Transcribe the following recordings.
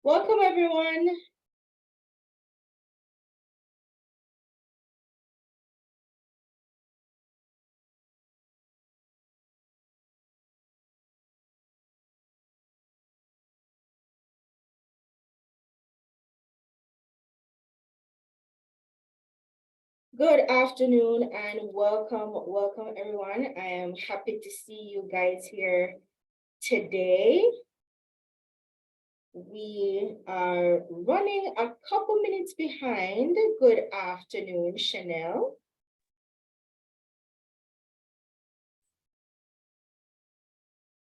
Welcome, everyone. Good afternoon and welcome everyone. I am happy to see you guys here today. We are running a couple minutes behind. Good afternoon, Chanel.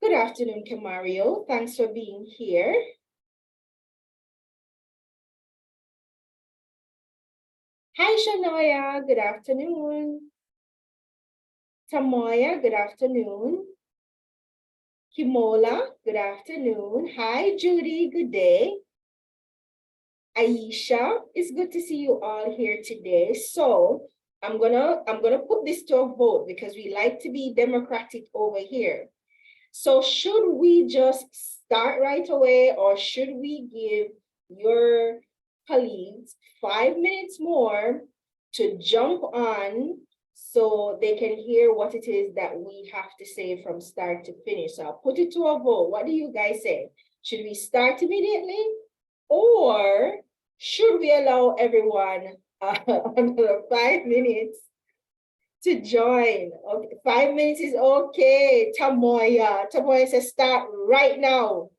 Good afternoon, Camario. Thanks for being here. Hi, Shanoya. Good afternoon. Tamoya, good afternoon. Kimola, good afternoon. Hi, Judy, good day. Aisha, it's good to see you all here today. So I'm gonna put this to a vote because we like to be democratic over here. So should we just start right away, or should we give your colleagues 5 minutes more to jump on so they can hear what it is that we have to say from start to finish? So I'll put it to a vote. What do you guys say? Should we start immediately, or should we allow everyone another 5 minutes to join? Okay, 5 minutes is okay. Tamoya says start right now.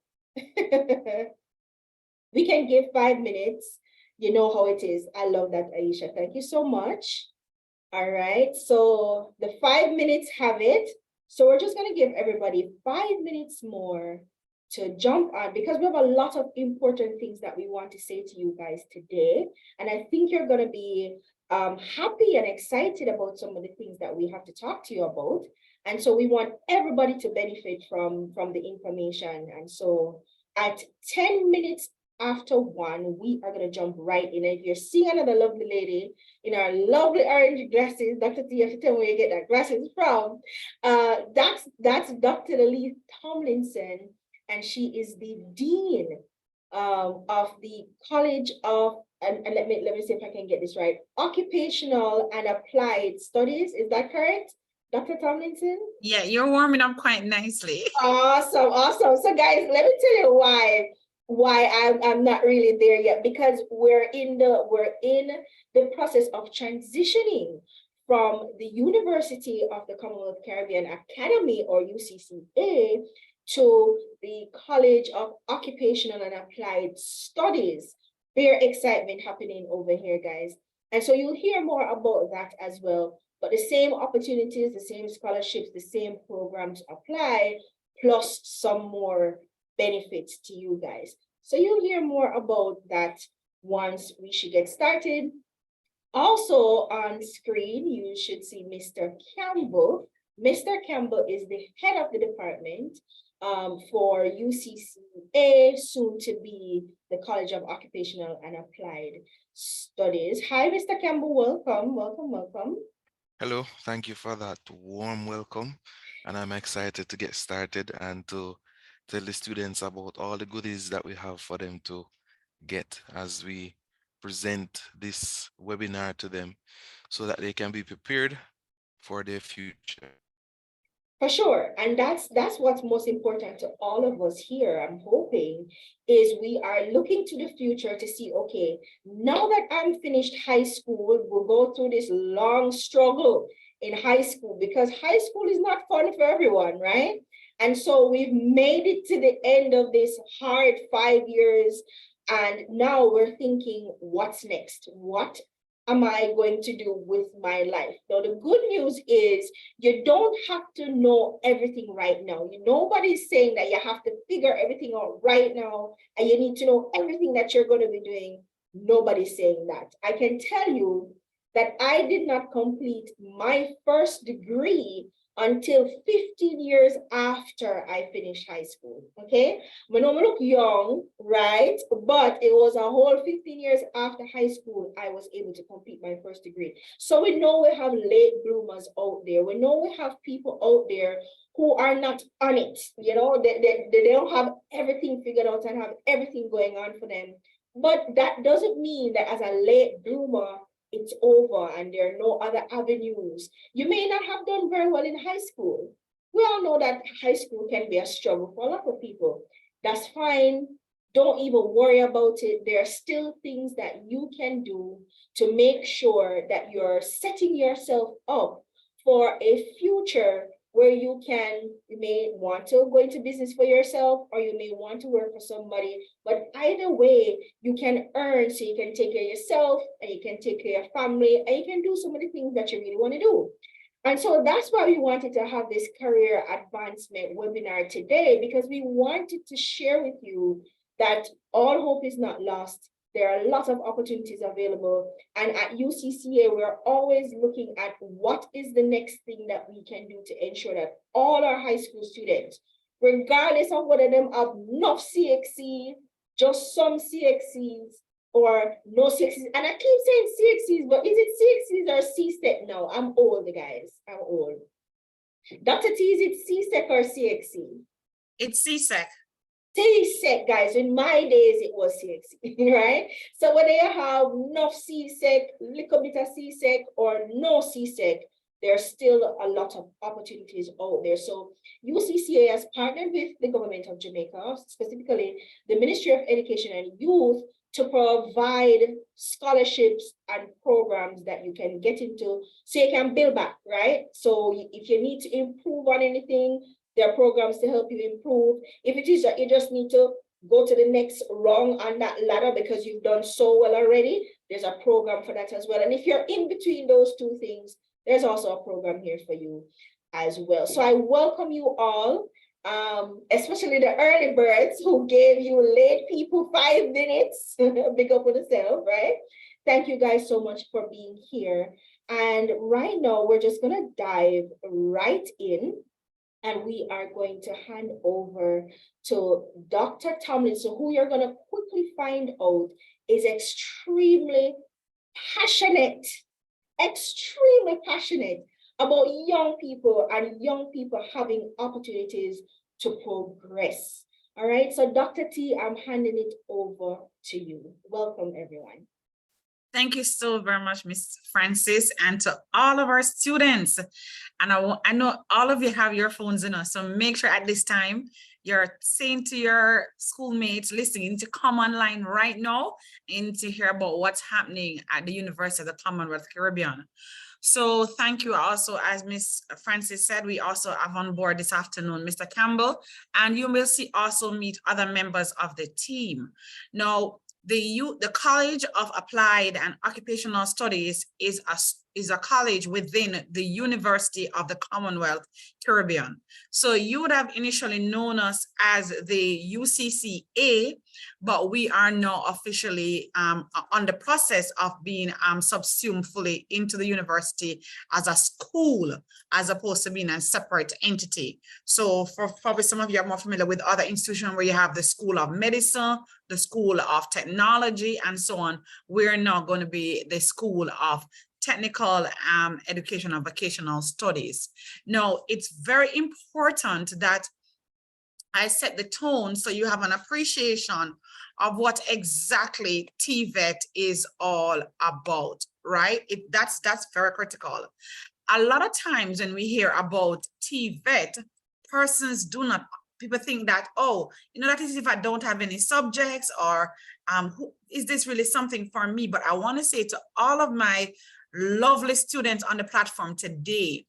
We can give 5 minutes. You know how it is. I love that, Aisha. Thank you so much. All right, so the 5 minutes have it. So we're just going to give everybody 5 minutes more to jump on, because we have a lot of important things that we want to say to you guys today. And I think you're going to be happy and excited about some of the things that we have to talk to you about. And so we want everybody to benefit from the information. And so at 10 minutes after 1, we are going to jump right in. And if you're seeing another lovely lady in our lovely orange glasses, Dr. T, you have to tell me where you get that glasses from. That's Dr. Elise Tomlinson, and she is the dean of the College of, and let me see if I can get this right, Occupational and Applied Studies. Is that correct, Dr. Tomlinson? Yeah, you're warming up quite nicely. Awesome. So guys, let me tell you why I'm not really there yet, because we're in the process of transitioning from the University of the Commonwealth Caribbean Academy, or UCCA, to the College of Occupational and Applied Studies. Fair excitement happening over here, guys. And so you'll hear more about that as well. But the same opportunities, the same scholarships, the same programs apply, plus some more benefits to you guys. So you'll hear more about that once we should get started. Also on screen, you should see Mr. Campbell. Mr. Campbell is the head of the department for UCCA, soon to be the College of Occupational and Applied Studies. Hi, Mr. Campbell, welcome. Hello, thank you for that warm welcome. And I'm excited to get started and to tell the students about all the goodies that we have for them to get as we present this webinar to them so that they can be prepared for their future. For sure. And that's what's most important to all of us here, I'm hoping, is we are looking to the future to see, okay, now that I'm finished high school, we'll go through this long struggle in high school, because high school is not fun for everyone, right? And so we've made it to the end of this hard 5 years. And now we're thinking, what's next? What am I going to do with my life? Now, the good news is you don't have to know everything right now. Nobody's saying that you have to figure everything out right now and you need to know everything that you're going to be doing. Nobody's saying that. I can tell you that I did not complete my first degree until 15 years after I finished high school. Okay, I know I look young, right? But it was a whole 15 years after high school I was able to complete my first degree. So we know we have late bloomers out there. We know we have people out there who are not on it. You know, they don't have everything figured out and have everything going on for them. But that doesn't mean that as a late bloomer, it's over and there are no other avenues. You may not have done very well in high school. We all know that high school can be a struggle for a lot of people. That's fine. Don't even worry about it. There are still things that you can do to make sure that you're setting yourself up for a future where you may want to go into business for yourself, or you may want to work for somebody, but either way, you can earn so you can take care of yourself and you can take care of your family and you can do some of the things that you really want to do. And so that's why we wanted to have this career advancement webinar today, because we wanted to share with you that all hope is not lost. There are a lot of opportunities available. And at UCCA, we're always looking at what is the next thing that we can do to ensure that all our high school students, regardless of whether them have enough CXC, just some CXCs, or no CXCs. And I keep saying CXCs, but is it CXCs or CSEC now? I'm old, guys. I'm old. Dr. T, is it CSEC or CXC? It's CSEC. CSEC, guys. In my days, it was CXC, right? So whether you have enough CSEC, little bit of CSEC, or no CSEC, there's still a lot of opportunities out there. So UCCA has partnered with the government of Jamaica, specifically the Ministry of Education and Youth, to provide scholarships and programs that you can get into so you can build back, right? So if you need to improve on anything, there are programs to help you improve. If it is that you just need to go to the next rung on that ladder because you've done so well already, there's a program for that as well. And if you're in between those two things, there's also a program here for you as well. So I welcome you all, especially the early birds who gave you late people 5 minutes. Big up on yourself, right? Thank you guys so much for being here. And right now, we're just gonna dive right in. And we are going to hand over to Dr. Tomlinson, who you're going to quickly find out is extremely passionate about young people and young people having opportunities to progress. All right, so Dr. T, I'm handing it over to you. Welcome, everyone. Thank you so very much, Ms. Francis, and to all of our students. And I know all of you have your phones in us, so make sure at this time you're saying to your schoolmates listening to come online right now and to hear about what's happening at the University of the Commonwealth Caribbean. So thank you also, as Ms. Francis said, we also have on board this afternoon, Mr. Campbell, and you will also meet other members of the team. Now, the College of Applied and Occupational Studies is a college within the University of the Commonwealth Caribbean. So you would have initially known us as the UCCA, but we are now officially on the process of being subsumed fully into the university as a school, as opposed to being a separate entity. So for probably some of you are more familiar with other institutions where you have the School of Medicine, the School of Technology, and so on. We're now going to be the School of Technical Education and Vocational Studies. Now, it's very important that I set the tone so you have an appreciation of what exactly TVET is all about, right? That's very critical. A lot of times when we hear about TVET, people think that, oh, that is if I don't have any subjects, or is this really something for me? But I want to say to all of my lovely students on the platform today,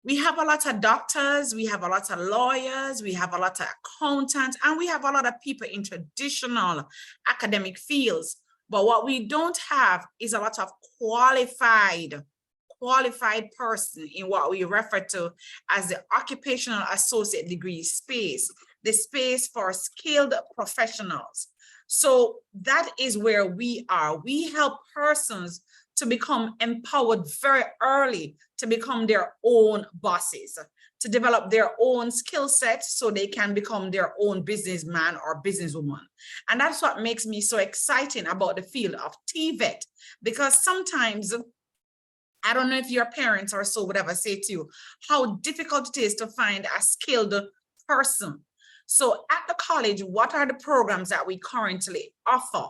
we have a lot of doctors, we have a lot of lawyers, we have a lot of accountants, and we have a lot of people in traditional academic fields. But what we don't have is a lot of qualified person in what we refer to as the occupational associate degree space, the space for skilled professionals. So that is where we are. We help persons to become empowered very early, to become their own bosses, to develop their own skill set so they can become their own businessman or businesswoman. And that's what makes me so excited about the field of TVET, because sometimes, I don't know if your parents or so would ever say to you, how difficult it is to find a skilled person. So at the college, what are the programs that we currently offer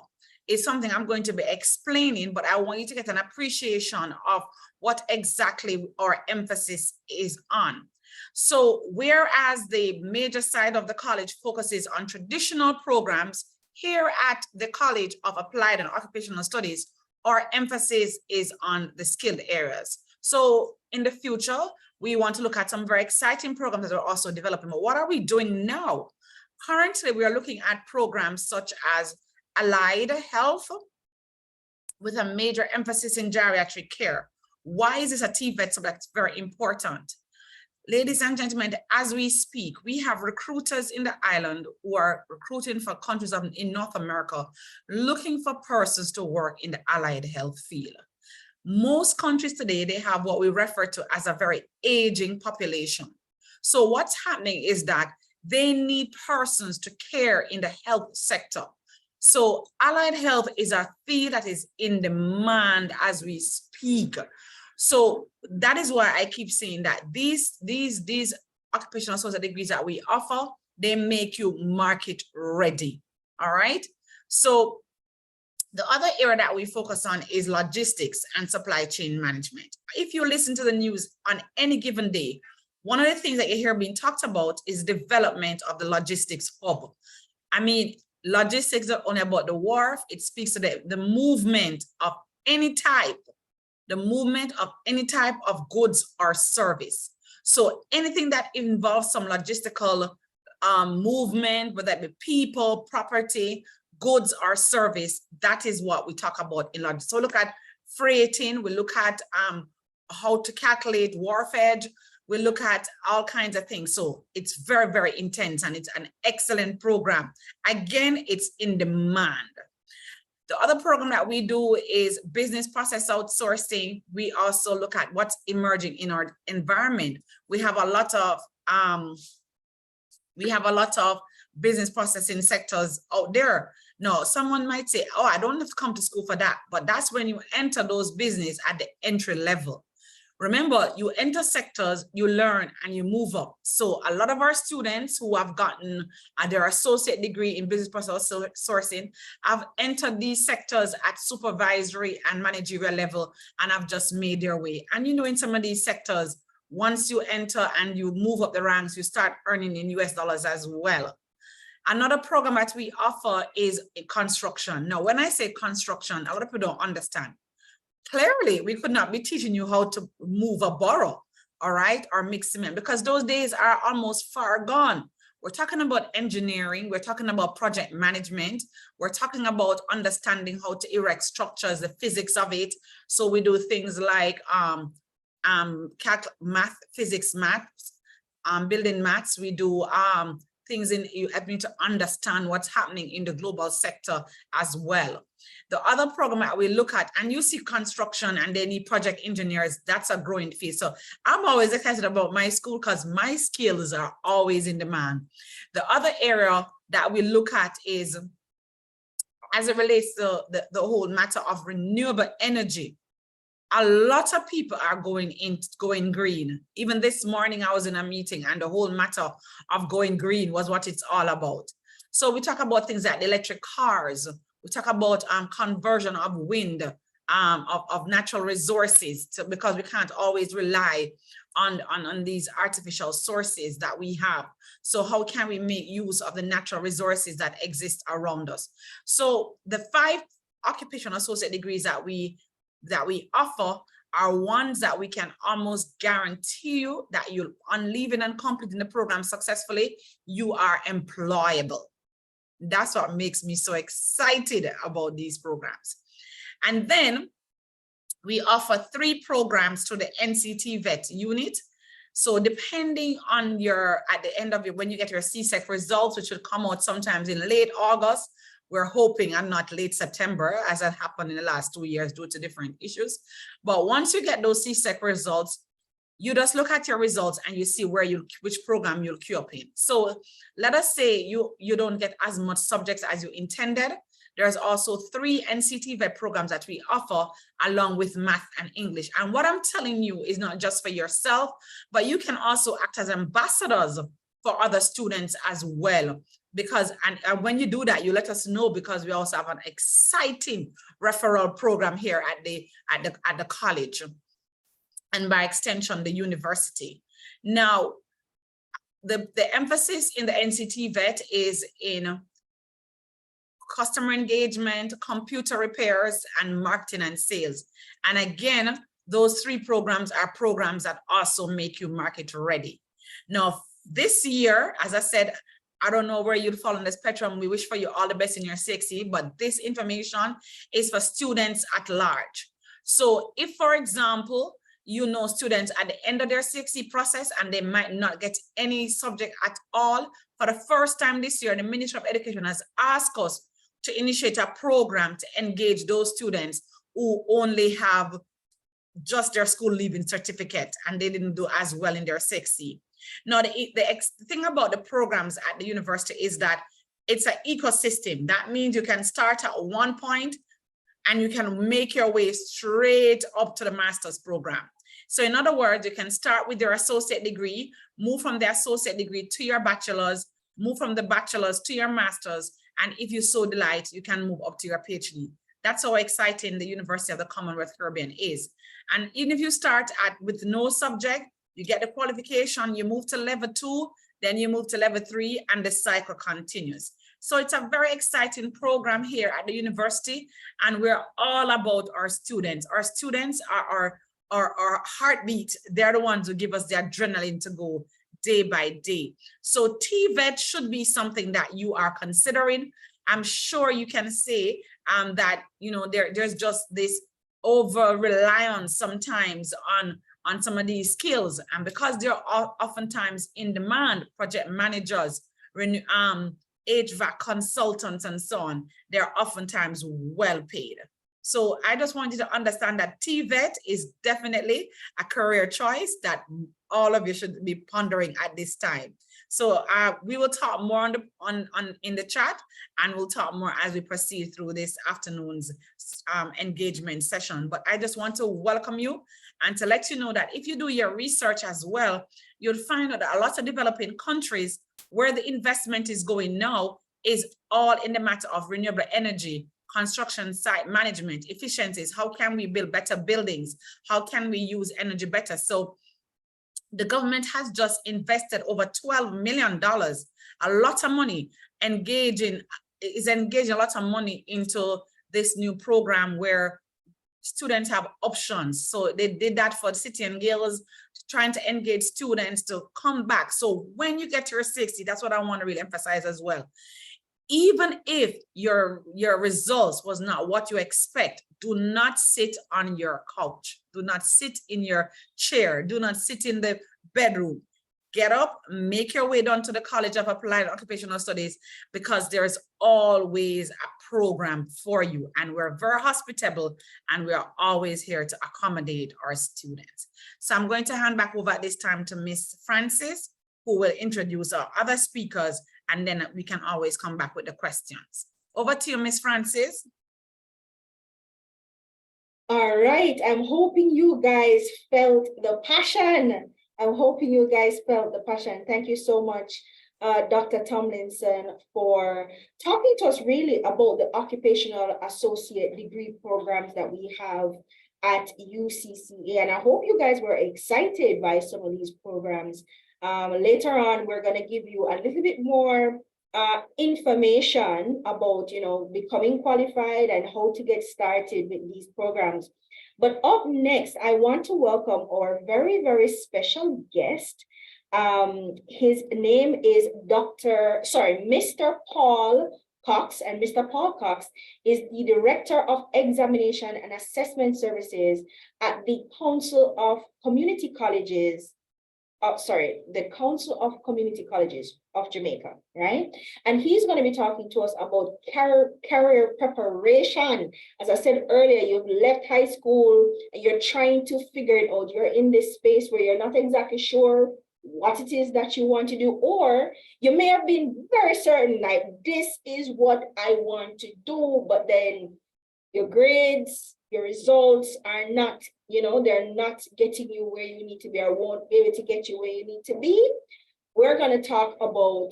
is something I'm going to be explaining, but I want you to get an appreciation of what exactly our emphasis is on. So whereas the major side of the college focuses on traditional programs, here at the College of Applied and Occupational Studies, our emphasis is on the skilled areas. So in the future, we want to look at some very exciting programs that are also developing. But what are we doing now? Currently, we are looking at programs such as allied health with a major emphasis in geriatric care. Why is this a TVET? So that's very important. Ladies and gentlemen, as we speak, we have recruiters in the island who are recruiting for countries in North America, looking for persons to work in the allied health field. Most countries today, they have what we refer to as a very aging population. So what's happening is that they need persons to care in the health sector. So allied health is a field that is in demand as we speak. So that is why I keep saying that these occupational associate degrees that we offer, they make you market ready. All right. So the other area that we focus on is logistics and supply chain management. If you listen to the news on any given day, one of the things that you hear being talked about is development of the logistics hub. I mean, logistics are only about the wharf. It speaks to the movement of any type, of goods or service. So anything that involves some logistical movement, whether it be people, property, goods or service, that is what we talk about in logistics. So look at freighting, we look at how to calculate wharf edge, we look at all kinds of things. So it's very, very intense and it's an excellent program. Again, it's in demand. The other program that we do is business process outsourcing. We also look at what's emerging in our environment. We have a lot of business processing sectors out there. Now, someone might say, oh, I don't have to come to school for that, but that's when you enter those business at the entry level. Remember, you enter sectors, you learn and you move up. So a lot of our students who have gotten their associate degree in business process sourcing have entered these sectors at supervisory and managerial level and have just made their way. And you know, in some of these sectors, once you enter and you move up the ranks, you start earning in US dollars as well. Another program that we offer is construction. Now, when I say construction, a lot of people don't understand. Clearly, we could not be teaching you how to move a borough, all right, or mix cement, because those days are almost far gone. We're talking about engineering, we're talking about project management, we're talking about understanding how to erect structures, the physics of it. So we do things like physics maths, building maths. We do things you need to understand what's happening in the global sector as well. The other program that we look at, and you see construction and they need project engineers, that's a growing field. So I'm always excited about my school because my skills are always in demand. The other area that we look at is, as it relates to the whole matter of renewable energy, a lot of people are going green. Even this morning, I was in a meeting and the whole matter of going green was what it's all about. So we talk about things like electric cars. We talk about conversion of wind, of natural resources, because we can't always rely on these artificial sources that we have. So how can we make use of the natural resources that exist around us? So the 5 occupational associate degrees that we offer are ones that we can almost guarantee you that you'll, on leaving and completing the program successfully, you are employable. That's what makes me so excited about these programs. And then we offer 3 programs to the NCT VET unit. So depending on at the end of when you get your CSEC results, which will come out sometimes in late August, we're hoping, and not late September, as had happened in the last 2 years due to different issues. But once you get those CSEC results, you just look at your results and you see which program you'll queue up in. So let us say you don't get as much subjects as you intended. There's also 3 NCT VET programs that we offer along with math and English. And what I'm telling you is not just for yourself, but you can also act as ambassadors for other students as well. Because, and when you do that, you let us know, because we also have an exciting referral program here at the college, and by extension, the university. Now, the emphasis in the NCT VET is in customer engagement, computer repairs, and marketing and sales. And again, those 3 programs are programs that also make you market ready. Now, this year, as I said, I don't know where you'd fall on the spectrum. We wish for you all the best in your CXC, but this information is for students at large. So if, for example, you know students at the end of their CXC process and they might not get any subject at all, for the first time this year, the Ministry of Education has asked us to initiate a program to engage those students who only have just their school leaving certificate and they didn't do as well in their CXC. Now, the thing about the programs at the university is that it's an ecosystem. That means you can start at one point and you can make your way straight up to the master's program. So in other words, you can start with your associate degree, move from the associate degree to your bachelor's, move from the bachelor's to your master's, and if you so delight, you can move up to your PhD. That's how exciting the University of the Commonwealth Caribbean is. And even if you start with no subject, you get the qualification, you move to level 2, then you move to level 3, and the cycle continues. So it's a very exciting program here at the university, and we're all about our students. Our students are our heartbeat. They're the ones who give us the adrenaline to go day by day. So TVET should be something that you are considering. I'm sure you can say that, you know, there's just this over reliance sometimes on some of these skills, and because they're oftentimes in demand, project managers, HVAC consultants, and so on, they're oftentimes well paid. So I just want you to understand that TVET is definitely a career choice that all of you should be pondering at this time. So we will talk more in the chat, and we'll talk more as we proceed through this afternoon's engagement session. But I just want to welcome you and to let you know that if you do your research as well, you'll find out that a lot of developing countries where the investment is going now is all in the matter of renewable energy, construction site management, efficiencies. How can we build better buildings? How can we use energy better? So the government has just invested over $12 million, a lot of money, engaging a lot of money into this new program where students have options. So they did that for the City and Guilds, trying to engage students to come back. So when you get your 60, that's what I want to really emphasize as well. Even if your results was not what you expect, do not sit on your couch. Do not sit in your chair. Do not sit in the bedroom. Get up, make your way down to the College of Applied Occupational Studies, because there's always a program for you. And we're very hospitable, and we are always here to accommodate our students. So I'm going to hand back over at this time to Miss Francis, who will introduce our other speakers, and then we can always come back with the questions. Over to you, Miss Francis. All right, I'm hoping you guys felt the passion. I'm hoping you guys felt the passion. Thank you so much, Dr. Tomlinson, for talking to us really about the occupational associate degree programs that we have at UCCA. And I hope you guys were excited by some of these programs. Later on, we're going to give you a little bit more information about, you know, becoming qualified and how to get started with these programs. But up next, I want to welcome our very, very special guest. His name is Mr. Paul Cox, and Mr. Paul Cox is the Director of Examination and Assessment Services at the Council of Community Colleges the Council of Community Colleges of Jamaica, right? And he's going to be talking to us about career preparation. As I said earlier, you've left high school and you're trying to figure it out. You're in this space where you're not exactly sure what it is that you want to do, or you may have been very certain, like, this is what I want to do, but then your grades, your results are not, they're not getting you where you need to be, or won't be able to get you where you need to be. We're going to talk about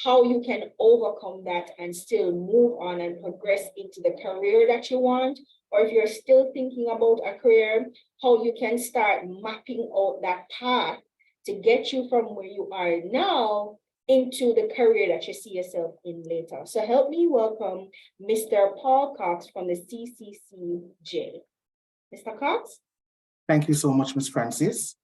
how you can overcome that and still move on and progress into the career that you want. Or if you're still thinking about a career, how you can start mapping out that path to get you from where you are now into the career that you see yourself in later. So help me welcome Mr. Paul Cox from the CCCJ. Mr. Cox? Thank you so much, Ms. Francis.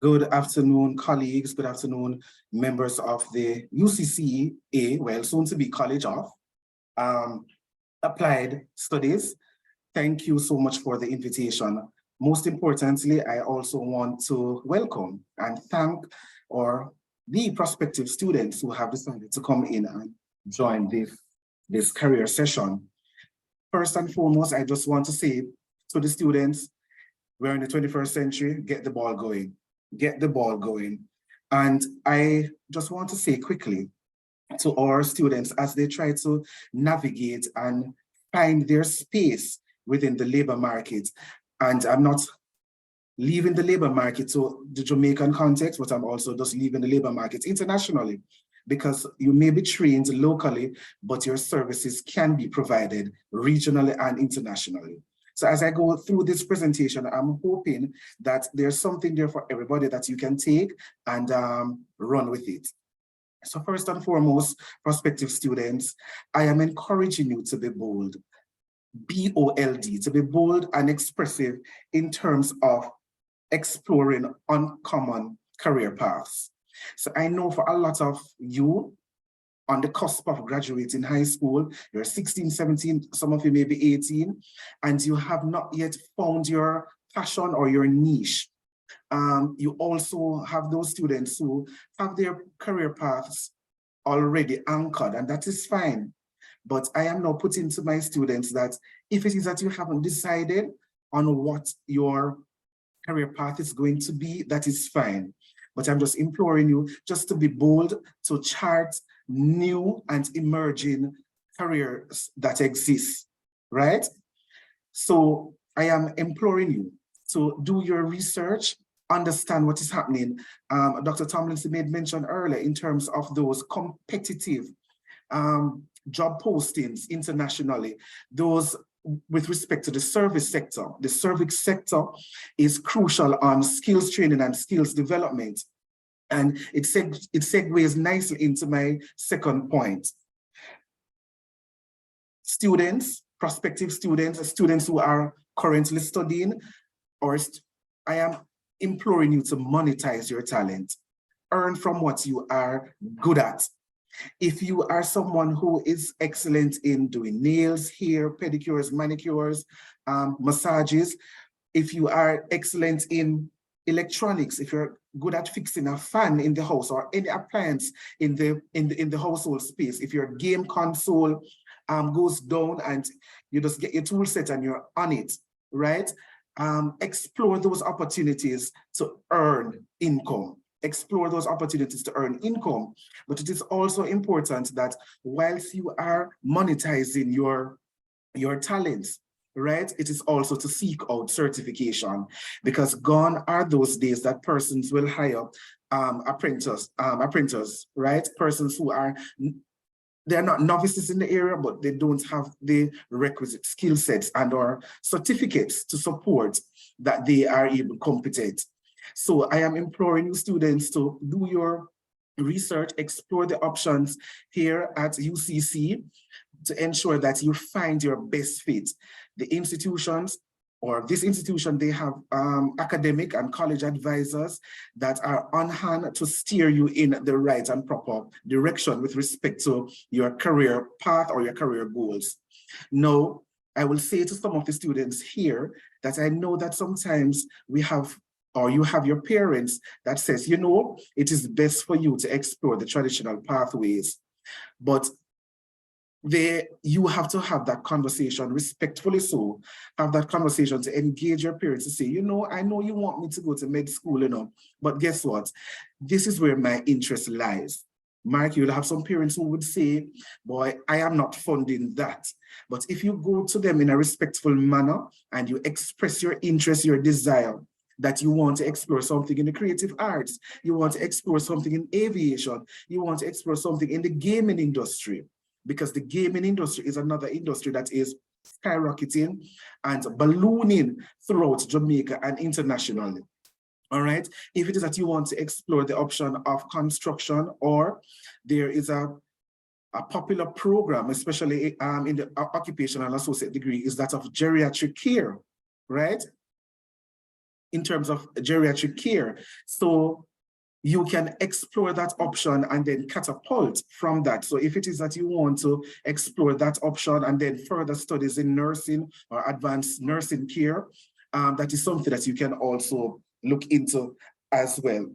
Good afternoon, colleagues. Good afternoon, members of the UCCA, well, soon to be College of Applied Studies. Thank you so much for the invitation. Most importantly, I also want to welcome and thank the prospective students who have decided to come in and join this career session. First and foremost, I just want to say to the students, we're in the 21st century, get the ball going, get the ball going. And I just want to say quickly to our students as they try to navigate and find their space within the labor market. And I'm not leaving the labor market to the Jamaican context, but I'm also just leaving the labor market internationally, because you may be trained locally, but your services can be provided regionally and internationally. So as I go through this presentation, I'm hoping that there's something there for everybody that you can take and run with it. So first and foremost, prospective students, I am encouraging you to be bold, B-O-L-D, to be bold and expressive in terms of exploring uncommon career paths. So I know for a lot of you on the cusp of graduating high school, you're 16, 17, some of you may be 18, and you have not yet found your passion or your niche. You also have those students who have their career paths already anchored, and that is fine. But I am now putting to my students that if it is that you haven't decided on what your career path is going to be, that is fine. But I'm just imploring you just to be bold, to chart new and emerging careers that exist, right? So I am imploring you to do your research, understand what is happening. Dr. Tomlinson made mention earlier in terms of those competitive job postings internationally, those with respect to the service sector. The service sector is crucial on skills training and skills development. And it segues nicely into my second point. Students, prospective students, students who are currently studying, I am imploring you to monetize your talent. Earn from what you are good at. If you are someone who is excellent in doing nails, hair, pedicures, manicures, massages, if you are excellent in electronics, if you're good at fixing a fan in the house or any appliance in the household space, if your game console goes down and you just get your tool set and you're on it, right? Explore those opportunities to earn income. Explore those opportunities to earn income. But it is also important that whilst you are monetizing your talents, right, it is also to seek out certification, because gone are those days that persons will hire apprentices, right? Persons who they're not novices in the area, but they don't have the requisite skill sets and or certificates to support that they are even competent. So I am imploring you students to do your research, explore the options here at UCC to ensure that you find your best fit. The institutions, or this institution, they have academic and college advisors that are on hand to steer you in the right and proper direction with respect to your career path or your career goals. Now, I will say to some of the students here that I know that sometimes we have or you have your parents that says, you know, it is best for you to explore the traditional pathways, but you have to have that conversation respectfully, so have that conversation to engage your parents to say, you know, I know you want me to go to med school, you know, but guess what? This is where my interest lies. Mark, you'll have some parents who would say, boy, I am not funding that. But if you go to them in a respectful manner and you express your interest, your desire, that you want to explore something in the creative arts, you want to explore something in aviation, you want to explore something in the gaming industry, because the gaming industry is another industry that is skyrocketing and ballooning throughout Jamaica and internationally. All right. If it is that you want to explore the option of construction, or there is a popular program, especially in the occupational associate degree, is that of geriatric care, right? In terms of geriatric care. So you can explore that option and then catapult from that. So if it is that you want to explore that option and then further studies in nursing or advanced nursing care, that is something that you can also look into as well.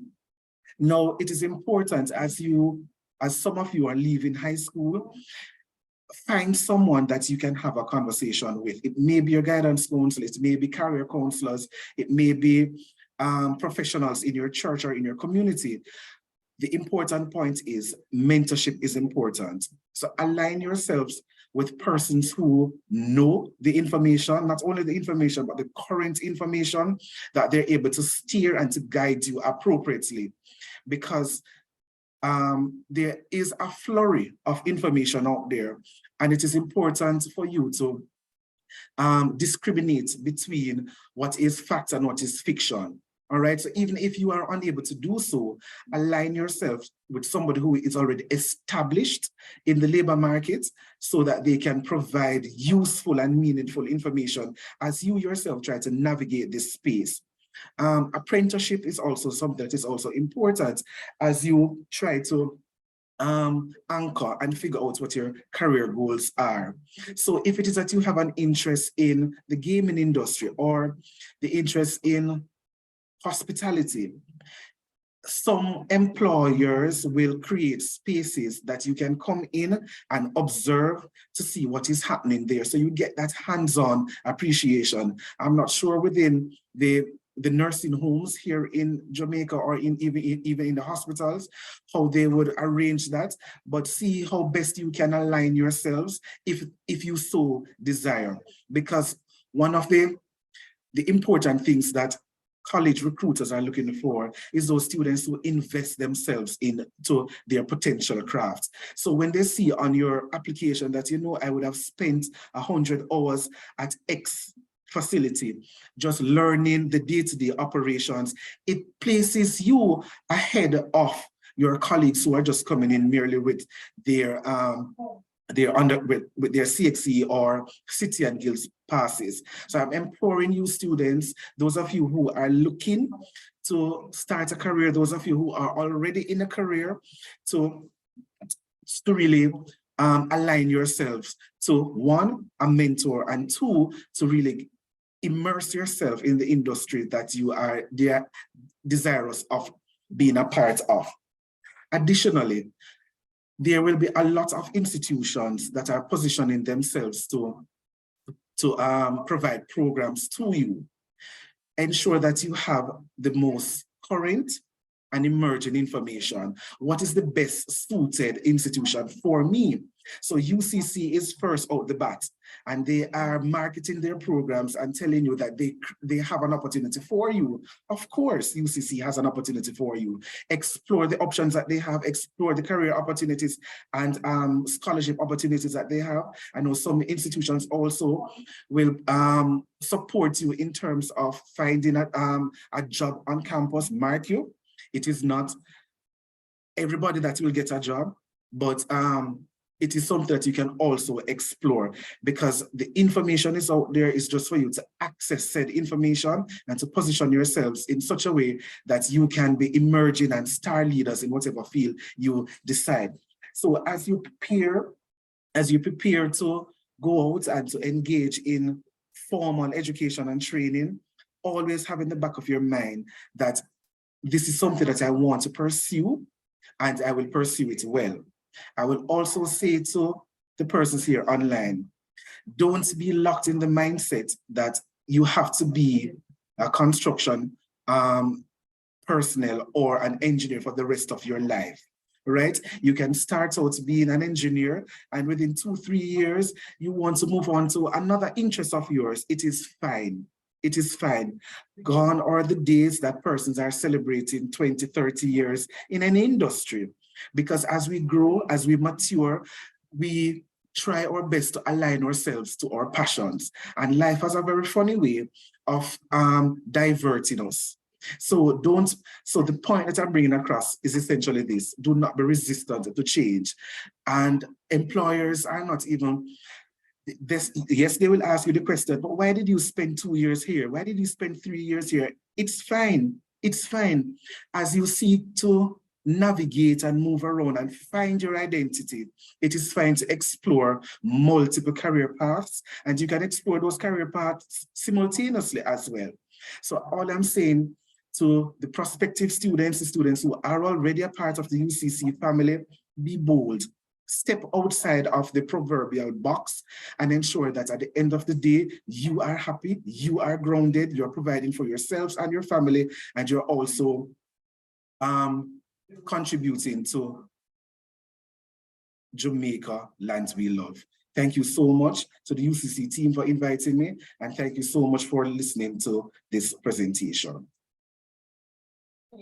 Now, it is important as some of you are leaving high school, find someone that you can have a conversation with. It may be your guidance counselor, it may be career counselors, it may be professionals in your church or in your community. The important point is mentorship is important. So align yourselves with persons who know the information, not only the information, but the current information, that they're able to steer and to guide you appropriately. Because there is a flurry of information out there, and it is important for you to discriminate between what is fact and what is fiction. All right, so even if you are unable to do so, align yourself with somebody who is already established in the labor market so that they can provide useful and meaningful information as you yourself try to navigate this space. Apprenticeship is also something that is also important as you try to anchor and figure out what your career goals are. So if it is that you have an interest in the gaming industry or the interest in hospitality, some employers will create spaces that you can come in and observe to see what is happening there. So you get that hands-on appreciation. I'm not sure within the nursing homes here in Jamaica or even in the hospitals, how they would arrange that, but see how best you can align yourselves if you so desire. Because one of the important things that college recruiters are looking for is those students who invest themselves into their potential craft. So when they see on your application that, you know, I would have spent 100 hours at X facility, just learning the day-to-day operations, it places you ahead of your colleagues who are just coming in merely with their with their CXE or City and Guilds passes. So I'm employing you students, those of you who are looking to start a career, those of you who are already in a career, to really align yourselves to, one, a mentor, and two, to really immerse yourself in the industry that you are desirous of being a part of. Additionally, there will be a lot of institutions that are positioning themselves to provide programs to you. Ensure that you have the most current and emerging information. What is the best suited institution for me? So UCC is first out the bat, and they are marketing their programs and telling you that they have an opportunity for you. Of course, UCC has an opportunity for you. Explore the options that they have, explore the career opportunities and scholarship opportunities that they have. I know some institutions also will support you in terms of finding a job on campus. Mark you, it is not everybody that will get a job, but it is something that you can also explore, because the information is out there. It's just for you to access said information and to position yourselves in such a way that you can be emerging and star leaders in whatever field you decide. So as you prepare to go out and to engage in formal education and training, always have in the back of your mind that this is something that I want to pursue, and I will pursue it well. I will also say to the persons here online, don't be locked in the mindset that you have to be a construction personnel or an engineer for the rest of your life, right? You can start out being an engineer, and within 2-3 years, you want to move on to another interest of yours. It is fine. It is fine. Gone are the days that persons are celebrating 20-30 years in an industry. Because as we grow, as we mature, we try our best to align ourselves to our passions. And life has a very funny way of diverting us. So the point that I'm bringing across is essentially this: do not be resistant to change. And employers are not even this. Yes, they will ask you the question, but why did you spend 2 years here? Why did you spend 3 years here? It's fine. It's fine. As you seek to navigate and move around and find your identity, it is fine to explore multiple career paths, and you can explore those career paths simultaneously as well. So all I'm saying to the prospective students, the students who are already a part of the UCC family, be bold. Step outside of the proverbial box and ensure that at the end of the day, you are happy, you are grounded, you're providing for yourselves and your family, and you're also contributing to Jamaica, lands we love. Thank you so much to the UCC team for inviting me, and thank you so much for listening to this presentation.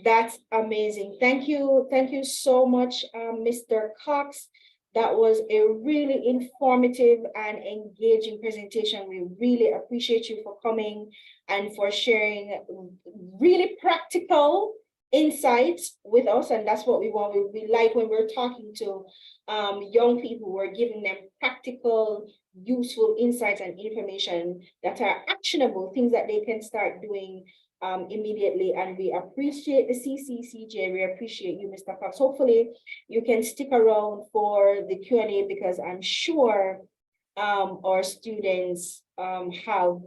That's amazing. Thank you so much, Mr. Cox. That was a really informative and engaging presentation. We really appreciate you for coming and for sharing really practical insights with us, and that's what we want. We like when we're talking to young people, we're giving them practical, useful insights and information that are actionable, things that they can start doing immediately. And we appreciate the CCCJ. We appreciate you, Mr. Cox. Hopefully you can stick around for the Q&A, because I'm sure our students have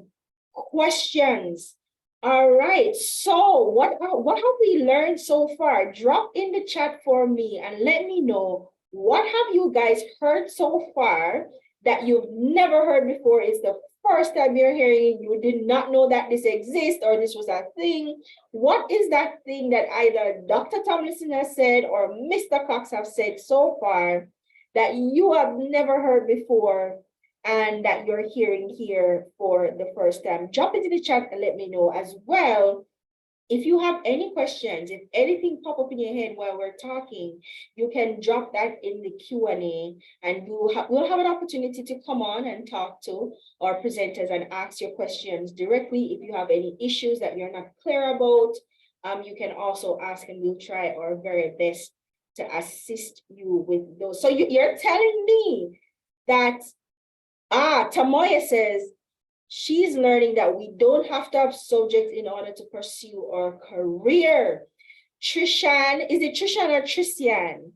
questions. All right, so what have we learned so far? Drop in the chat for me and let me know, what have you guys heard so far that you've never heard before? It's the first time you're hearing it, you did not know that this exists or this was a thing. What is that thing that either Dr. Tomlinson has said or Mr. Cox have said so far that you have never heard before and that you're hearing here for the first time? Jump into the chat and let me know as well. If you have any questions, if anything pop up in your head while we're talking, you can drop that in the Q&A, and we'll have an opportunity to come on and talk to our presenters and ask your questions directly. If you have any issues that you're not clear about, you can also ask, and we'll try our very best to assist you with those. So you're telling me that, Tamoya says, she's learning that we don't have to have subjects in order to pursue our career. Trishan, is it Trishan or Tristian?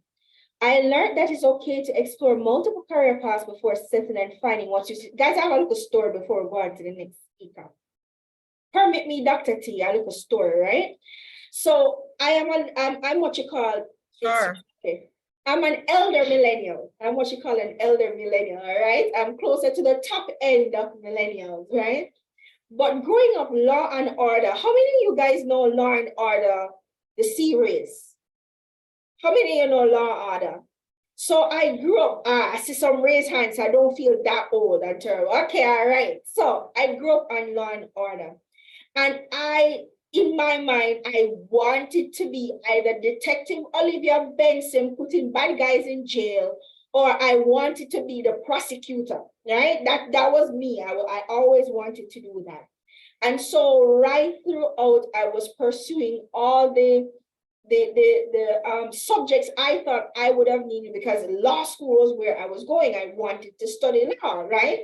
I learned that it's okay to explore multiple career paths before settling and finding what you see. Guys, I have a little story before we go on to the next speaker. Permit me, Dr. T, a little story, right? So I'm what you call, Sure. Okay. I'm an elder millennial. I'm what you call an elder millennial, all right? I'm closer to the top end of millennials, right? But growing up, Law and Order, how many of you guys know Law and Order, the series? How many of you know Law and Order? So I grew up, I see some raised hands, so I don't feel that old and terrible. Okay, all right. So I grew up on Law and Order. And in my mind, I wanted to be either Detective Olivia Benson putting bad guys in jail, or I wanted to be the prosecutor, right? That was me. I always wanted to do that. And so right throughout, I was pursuing all the subjects I thought I would have needed, because law school was where I was going. I wanted to study law, right?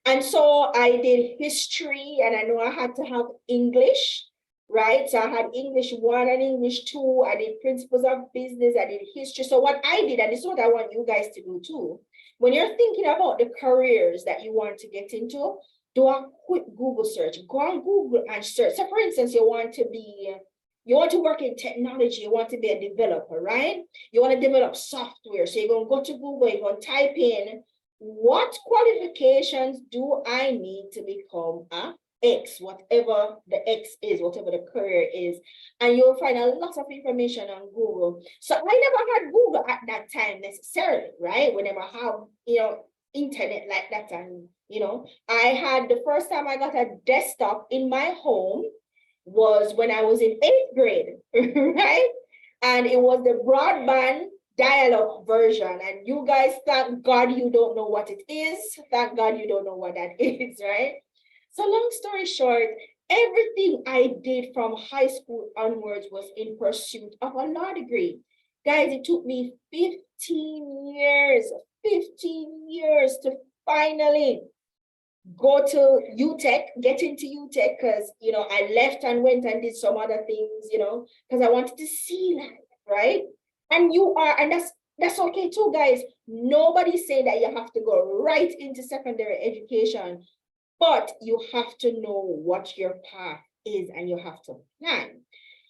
And so I did history, and I know I had to have English, right? So I had English 1 and English 2. I did principles of business. I did history. So what I did, and this is what I want you guys to do too, when you're thinking about the careers that you want to get into, do a quick Google search. Go on Google and search. So for instance, you want to work in technology, you want to be a developer, right? You want to develop software. So you're going to go to Google, you're going to type in, what qualifications do I need to become a X, whatever the X is, whatever the career is, and you'll find a lot of information on Google. So I never had Google at that time necessarily, right? We never have, internet like that. And, I had, the first time I got a desktop in my home was when I was in 8th grade, right? And it was the broadband dial-up version. And you guys, thank God you don't know what it is. Thank God you don't know what that is, right? So long story short, everything I did from high school onwards was in pursuit of a law degree. Guys, it took me 15 years to finally go to UTech, get into UTech, because, I left and went and did some other things, because I wanted to see life, right? And that's okay too, guys. Nobody's saying that you have to go right into secondary education, but you have to know what your path is and you have to plan.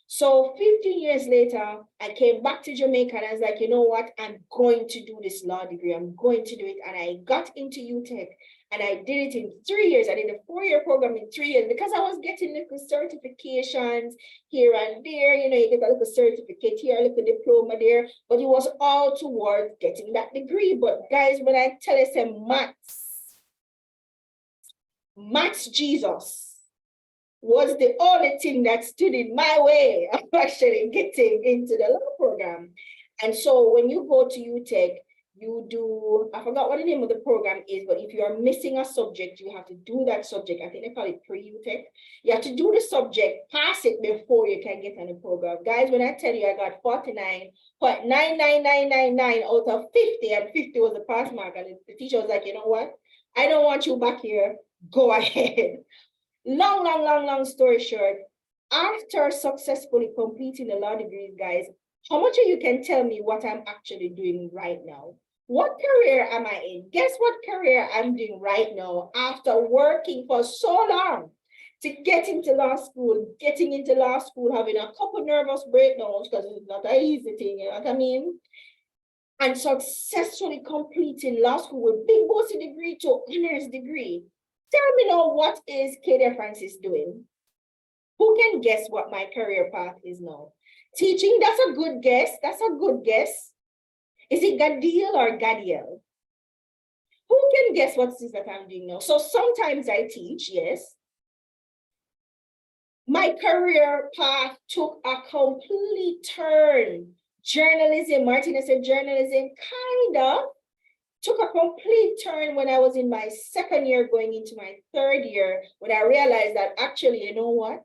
So 15 years later, I came back to Jamaica and I was like, you know what? I'm going to do this law degree. I'm going to do it. And I got into UTech and I did it in 3 years. I did a 4-year program in 3 years because I was getting little certifications here and there. You get a little certificate here, a little diploma there, but it was all towards getting that degree. But guys, when I tell you, say Max Jesus was the only thing that stood in my way of actually getting into the law program. And so when you go to UTech, you do, I forgot what the name of the program is, but if you are missing a subject, you have to do that subject. I think they call it pre-UTech. You have to do the subject, pass it before you can get on the program. Guys, when I tell you I got 49.99999 out of 50, and 50 was the pass mark, and the teacher was like, you know what? I don't want you back here. Go ahead. Long story short, after successfully completing the law degrees, guys, how much of you can tell me what I'm actually doing right now? What career am I in? Guess what career I'm doing right now after working for so long to get into law school, having a couple nervous breakdowns because it's not an easy thing, you know what I mean? And successfully completing law school with big bossy degree to honors degree. Tell me now, what is Kadia Francis doing? Who can guess what my career path is now? Teaching, that's a good guess. Is it Gadiel or Gadiel? Who can guess what it is that I'm doing now? So sometimes I teach, yes. My career path took a complete turn. Journalism, Martina said journalism, kind of. Took a complete turn when I was in my 2nd year going into my 3rd year, when I realized that actually, you know what?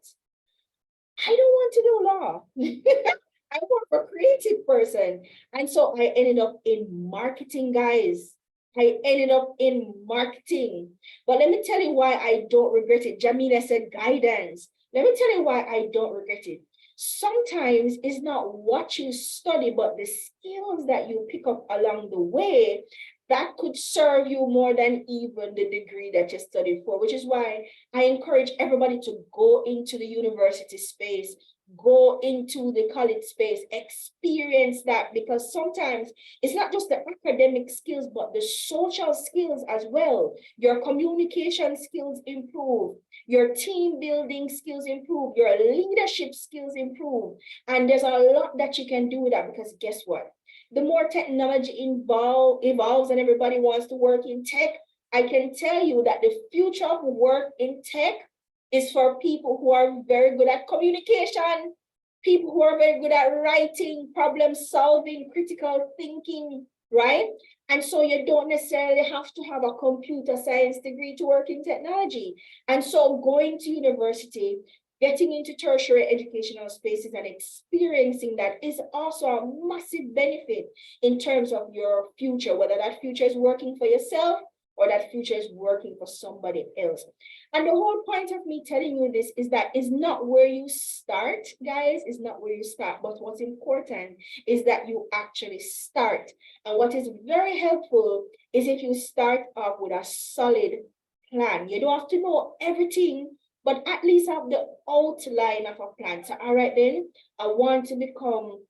I don't want to do law. I'm more of a creative person. And so I ended up in marketing, guys. I ended up in marketing. But let me tell you why I don't regret it. Jamila said guidance. Let me tell you why I don't regret it. Sometimes it's not what you study, but the skills that you pick up along the way that could serve you more than even the degree that you studied for, which is why I encourage everybody to go into the university space, go into the college space, experience that, because sometimes it's not just the academic skills, but the social skills as well. Your communication skills improve, your team building skills improve, your leadership skills improve. And there's a lot that you can do with that, because guess what? The more technology evolves and everybody wants to work in tech, I can tell you that the future of work in tech is for people who are very good at communication, people who are very good at writing, problem solving, critical thinking, right? And so you don't necessarily have to have a computer science degree to work in technology. And so going to university, getting into tertiary educational spaces and experiencing that is also a massive benefit in terms of your future, whether that future is working for yourself or that future is working for somebody else. And the whole point of me telling you this is that it's not where you start, guys, it's not where you start, but what's important is that you actually start. And what is very helpful is if you start off with a solid plan. You don't have to know everything, but at least have the outline of a plan. So, all right, then I want to become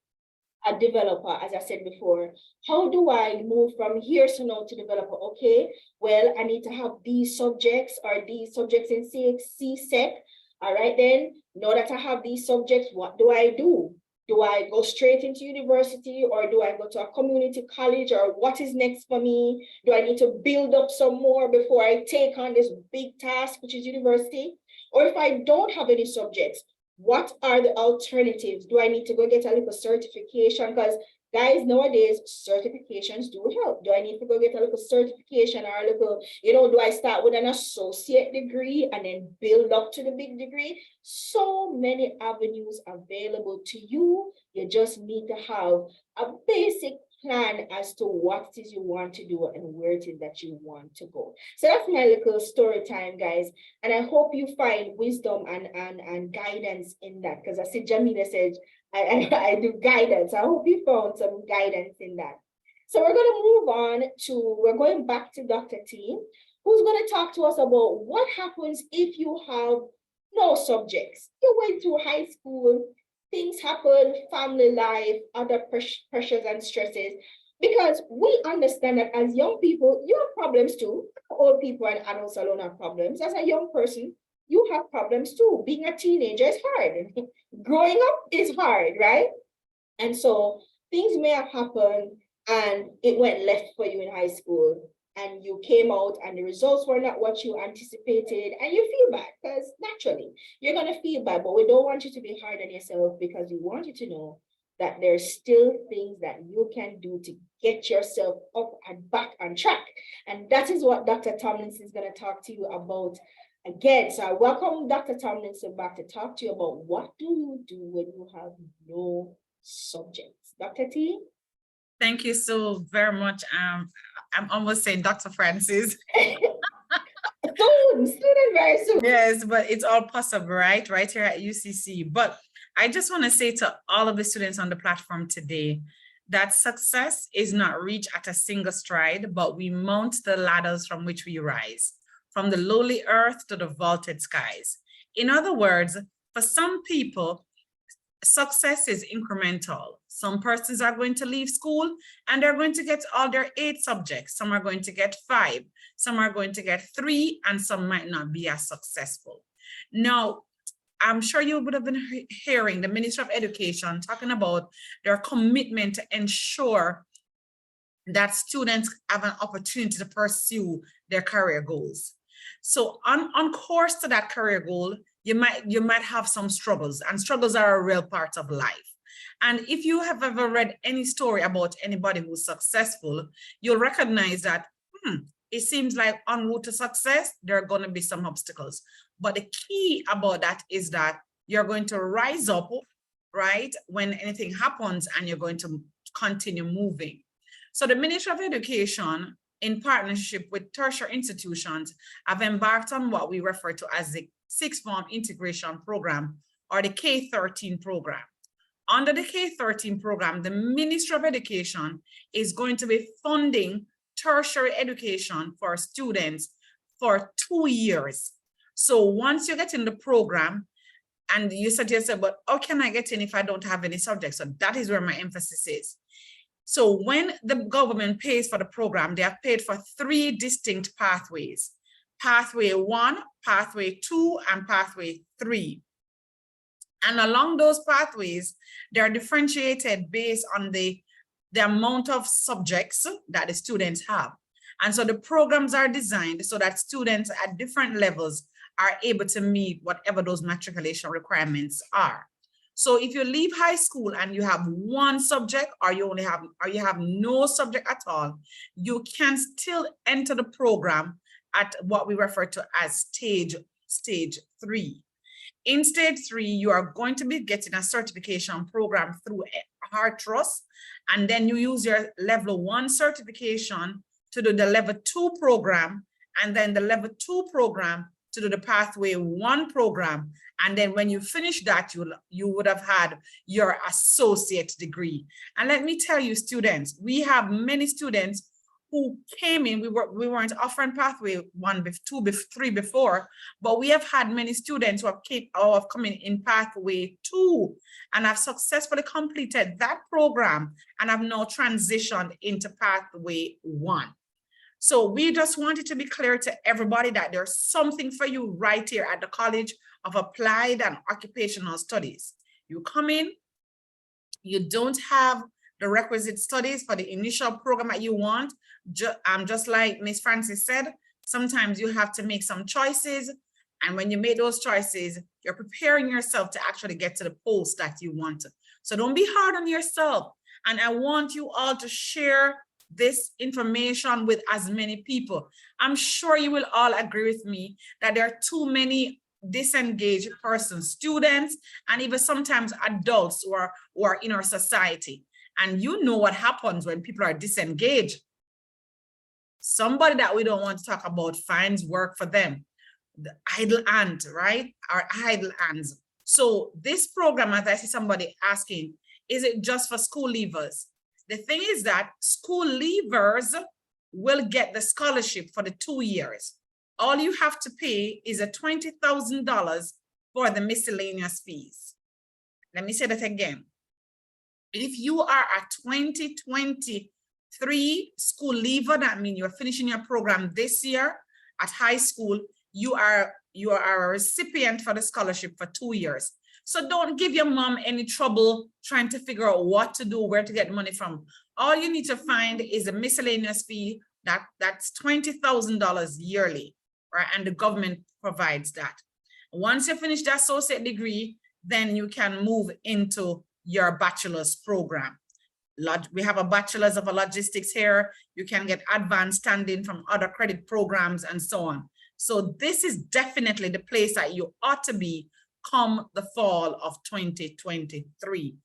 a developer, as I said before. How do I move from here to now to developer? Okay, well, I need to have these subjects or these subjects in CSEC. All right, then, now that I have these subjects, what do I do? Do I go straight into university, or do I go to a community college, or what is next for me? Do I need to build up some more before I take on this big task, which is university? Or if I don't have any subjects, what are the alternatives? Do I need to go get a little certification? Because guys, nowadays, certifications do help. Do I need to go get a little certification or a little, do I start with an associate degree and then build up to the big degree? So many avenues available to you. You just need to have a basic plan as to what it is you want to do and where it is that you want to go. So that's my little story time, guys. And I hope you find wisdom and guidance in that, because I see Jamila said, I do guidance. I hope you found some guidance in that. So we're going to we're going back to Dr. T, who's going to talk to us about what happens if you have no subjects. You went through high school, things happen, family life, other pressures and stresses, because we understand that as young people, you have problems too. Old people and adults alone have problems. As a young person, you have problems too. Being a teenager is hard. Growing up is hard, right? And so things may have happened and it went left for you in high school, and you came out and the results were not what you anticipated, and you feel bad, because naturally you're going to feel bad, but we don't want you to be hard on yourself, because we want you to know that there's still things that you can do to get yourself up and back on track. And that is what Dr. Tomlinson is going to talk to you about again. So I welcome Dr. Tomlinson back to talk to you about what do you do when you have no subjects. Dr. T? Thank you so very much. I'm almost saying Dr. Francis. Student very soon. Yes, but it's all possible, right? Right here at UCC. But I just want to say to all of the students on the platform today that success is not reached at a single stride, but we mount the ladders from which we rise, from the lowly earth to the vaulted skies. In other words, for some people, success is incremental. Some persons are going to leave school and they're going to get all their 8 subjects. Some are going to get 5, some are going to get 3, and some might not be as successful. Now, I'm sure you would have been hearing the Ministry of Education talking about their commitment to ensure that students have an opportunity to pursue their career goals. So on course to that career goal, you might have some struggles, and struggles are a real part of life. And if you have ever read any story about anybody who's successful, you'll recognize that it seems like en route to success, there are going to be some obstacles. But the key about that is that you're going to rise up, right, when anything happens, and you're going to continue moving. So the Ministry of Education, in partnership with tertiary institutions, have embarked on what we refer to as the Sixth Form Integration Program, or the K-13 program. Under the K-13 program, the Ministry of Education is going to be funding tertiary education for students for 2 years. So once you get in the program, and you said to yourself, but how can I get in if I don't have any subjects? So that is where my emphasis is. So when the government pays for the program, they have paid for 3 distinct pathways: Pathway 1, Pathway 2, and Pathway 3. And along those pathways, they are differentiated based on the amount of subjects that the students have. And so the programs are designed so that students at different levels are able to meet whatever those matriculation requirements are. So if you leave high school and you have 1 subject, or you have no subject at all, you can still enter the program at what we refer to as stage 3. In stage 3, you are going to be getting a certification program through HeartTrust, and then you use your level 1 certification to do the level 2 program, and then the level 2 program to do the Pathway 1 program. And then when you finish that, you would have had your associate degree. And let me tell you, students, we have many students who came in, we weren't offering pathway 1, 2, 3 before, but we have had many students who have come in pathway 2 and have successfully completed that program and have now transitioned into pathway 1. So we just wanted to be clear to everybody that there's something for you right here at the College of Applied and Occupational Studies. You come in, you don't have the requisite studies for the initial program that you want. Just like Ms. Francis said, sometimes you have to make some choices. And when you make those choices, you're preparing yourself to actually get to the post that you want to. So don't be hard on yourself. And I want you all to share this information with as many people. I'm sure you will all agree with me that there are too many disengaged persons, students, and even sometimes adults who are in our society. And you know what happens when people are disengaged. Somebody that we don't want to talk about finds work for them. The idle ant, right? Our idle ants. So this program, as I see somebody asking, is it just for school leavers? The thing is that school leavers will get the scholarship for the 2 years. All you have to pay is a $20,000 for the miscellaneous fees. Let me say that again. If you are a 2023 school leaver, that means you're finishing your program this year at high school, you are a recipient for the scholarship for 2 years. So don't give your mom any trouble trying to figure out what to do, where to get money from. All you need to find is a miscellaneous fee that's $20,000 yearly, right? And the government provides that. Once you finish the associate degree, then you can move into your bachelor's program. We have a bachelor's of logistics here. You can get advanced standing from other credit programs and so on. So this is definitely the place that you ought to be come the fall of 2023.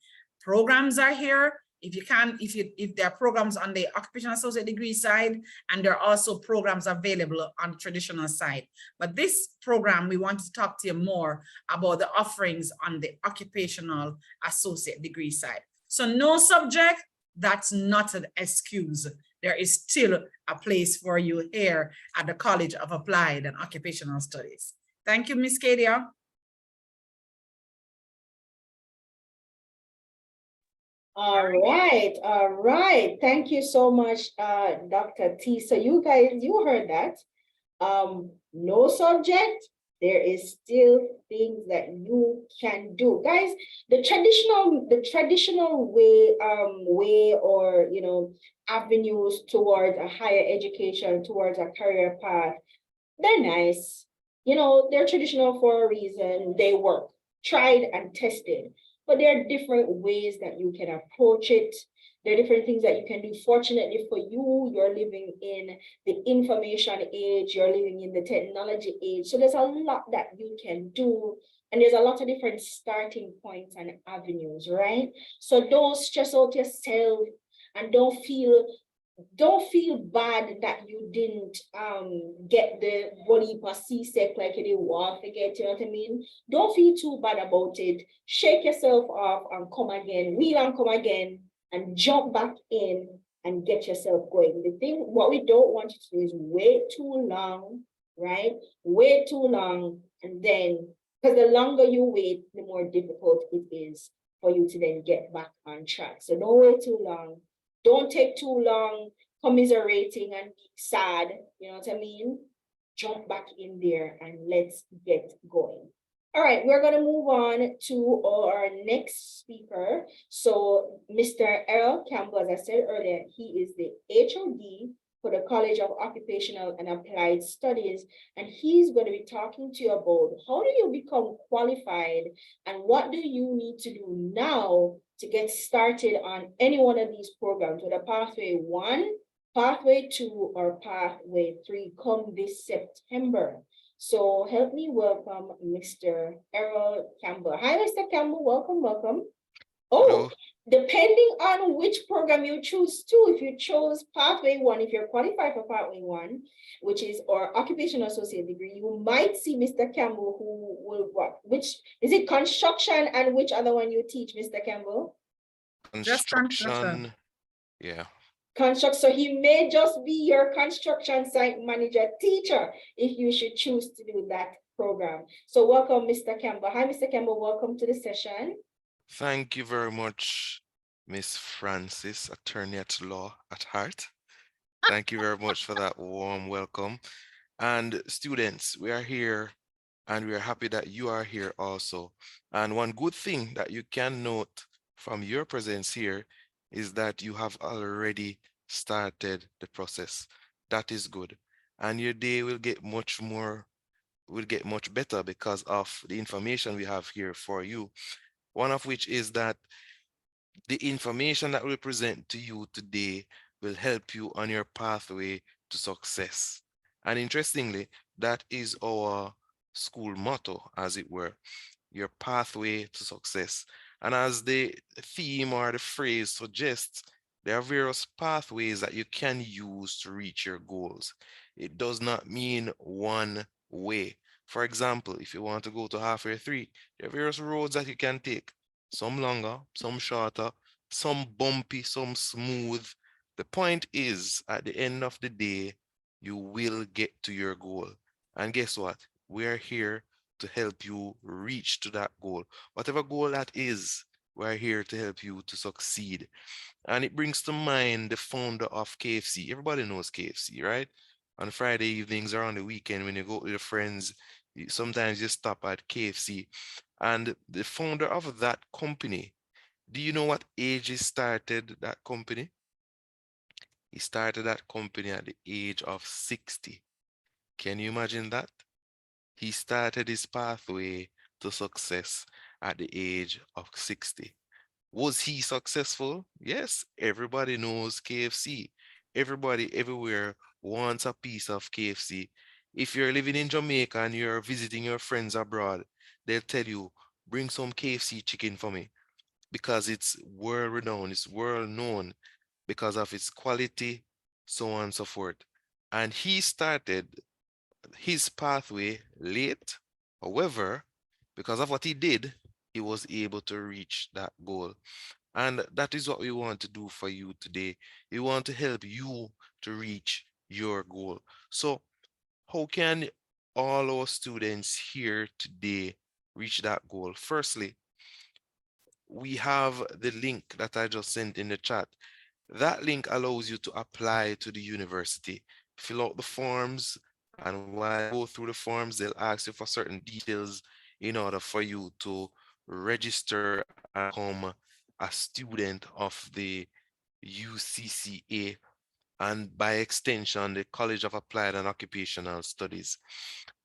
Programs are here. If there are programs on the occupational associate degree side, and there are also programs available on the traditional side. But this program, we want to talk to you more about the offerings on the occupational associate degree side. So no subject, that's not an excuse. There is still a place for you here at the College of Applied and Occupational Studies. Thank you, Ms. Kadia. All right. Thank you so much, Dr. T. So you guys, you heard that. No subject, there is still things that you can do. Guys, the traditional way or, you know, avenues towards a higher education, towards a career path, they're nice. You know, they're traditional for a reason. They work, tried and tested. But there are different ways that you can approach it. There are different things that you can do. Fortunately for you, you're living in the information age, you're living in the technology age. So there's a lot that you can do. And there's a lot of different starting points and avenues, right? So don't stress out yourself and don't feel bad that you didn't get the body per C-sec like you didn't want to get, you know what I mean? Don't feel too bad about it. Shake yourself off and come again, wheel and come again, and jump back in and get yourself going. The thing, what we don't want you to do is wait too long, right? Wait too long, and then, because the longer you wait, the more difficult it is for you to then get back on track. So don't wait too long. Don't take too long commiserating and be sad, you know what I mean? Jump back in there and let's get going. All right, we're going to move on to our next speaker. So Mr. Errol Campbell, as I said earlier, he is the HOD for the College of Occupational and Applied Studies. And he's going to be talking to you about how do you become qualified and what do you need to do now to get started on any one of these programs, whether pathway 1, pathway 2, or pathway 3 come this September. So help me welcome Mr. Errol Campbell. Hi, Mr. Campbell, welcome. Oh, hello. Depending on which program you choose to, if you chose pathway 1, if you're qualified for pathway 1, which is our occupational associate degree, you might see Mr. Campbell who will what? Which is it, construction, and which other one you teach, Mr. Campbell? Construction. Yeah. construct. So he may just be your construction site manager teacher if you should choose to do that program. So welcome, Mr. Campbell. Hi, Mr. Campbell. Welcome to the session. Thank you very much, Miss Francis, attorney at law at heart. Thank you very much for that warm welcome. And students, we are here and we are happy that you are here also. And one good thing that you can note from your presence here is that you have already started the process. That is good. And your day will get much better because of the information we have here for you. One of which is that the information that we present to you today will help you on your pathway to success. And interestingly, that is our school motto, as it were, your pathway to success. And as the theme or the phrase suggests, there are various pathways that you can use to reach your goals. It does not mean one way. For example, if you want to go to halfway three, there are various roads that you can take, some longer, some shorter, some bumpy, some smooth. The point is, at the end of the day, you will get to your goal. And guess what? We are here to help you reach to that goal. Whatever goal that is, we're here to help you to succeed. And it brings to mind the founder of KFC. Everybody knows KFC, right? On Friday evenings or on the weekend, when you go with your friends, sometimes you stop at KFC. And the founder of that company, do you know what age he started that company? He started that company at the age of 60. Can you imagine that? He started his pathway to success at the age of 60. Was he successful? Yes, everybody knows KFC. Everybody everywhere wants a piece of KFC. If you're living in Jamaica and you're visiting your friends abroad, they'll tell you, bring some KFC chicken for me because it's world renowned, it's world known because of its quality, so on and so forth. And he started his pathway late. However, because of what he did, he was able to reach that goal. And that is what we want to do for you today. We want to help you to reach your goal. So, how can all our students here today reach that goal? Firstly, we have the link that I just sent in the chat. That link allows you to apply to the university, fill out the forms, and while you go through the forms, they'll ask you for certain details in order for you to register and become a student of the UCCA and by extension, the College of Applied and Occupational Studies.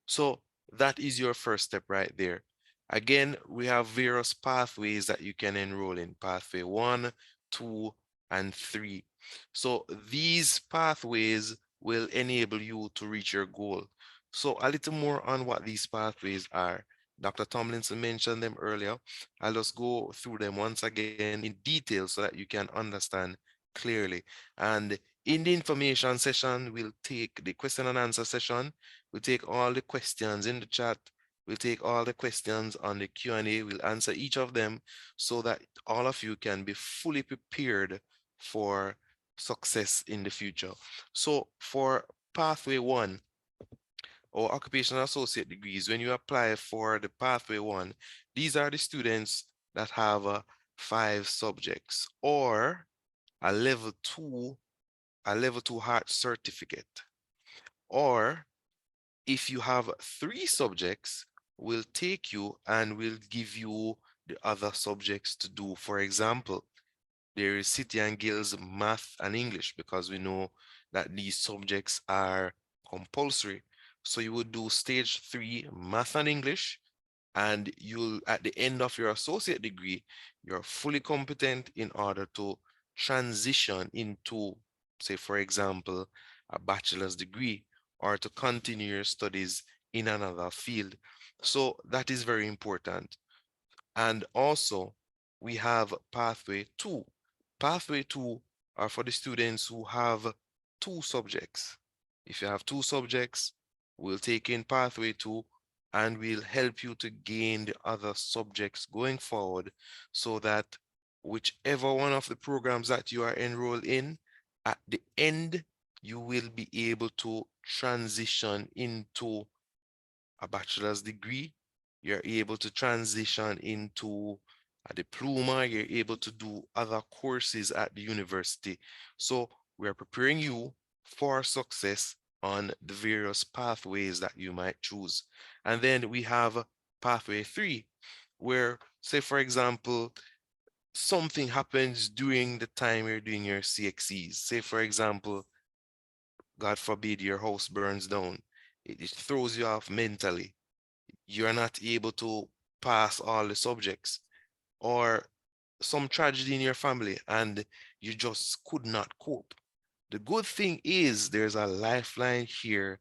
So that is your first step right there. Again, we have various pathways that you can enroll in, pathway 1, 2, and 3. So these pathways will enable you to reach your goal. So a little more on what these pathways are. Dr. Tomlinson mentioned them earlier. I'll just go through them once again in detail so that you can understand clearly. And in the information session, we'll take the question and answer session. We'll take all the questions in the chat. We'll take all the questions on the Q&A. We'll answer each of them so that all of you can be fully prepared for success in the future. So for pathway 1, or occupational associate degrees, when you apply for the pathway 1, these are the students that have 5 subjects or a level 2 heart certificate. Or if you have 3 subjects, we'll take you and we'll give you the other subjects to do. For example, there is City and Guilds math and English because we know that these subjects are compulsory. So you would do stage 3 math and English, and you'll at the end of your associate degree, you're fully competent in order to transition into, say, for example, a bachelor's degree or to continue your studies in another field. So that is very important. And also, we have pathway 2. Pathway 2 are for the students who have 2 subjects. If you have 2 subjects, we'll take in pathway 2 and we'll help you to gain the other subjects going forward so that whichever one of the programs that you are enrolled in, At the end, you will be able to transition into a bachelor's degree. You're able to transition into a diploma. You're able to do other courses at the university. So we're preparing you for success on the various pathways that you might choose. And then we have pathway 3, where, say, for example, something happens during the time you're doing your CXCs. Say, for example, God forbid your house burns down. It throws you off mentally. You're not able to pass all the subjects, or some tragedy in your family and you just could not cope. The good thing is there's a lifeline here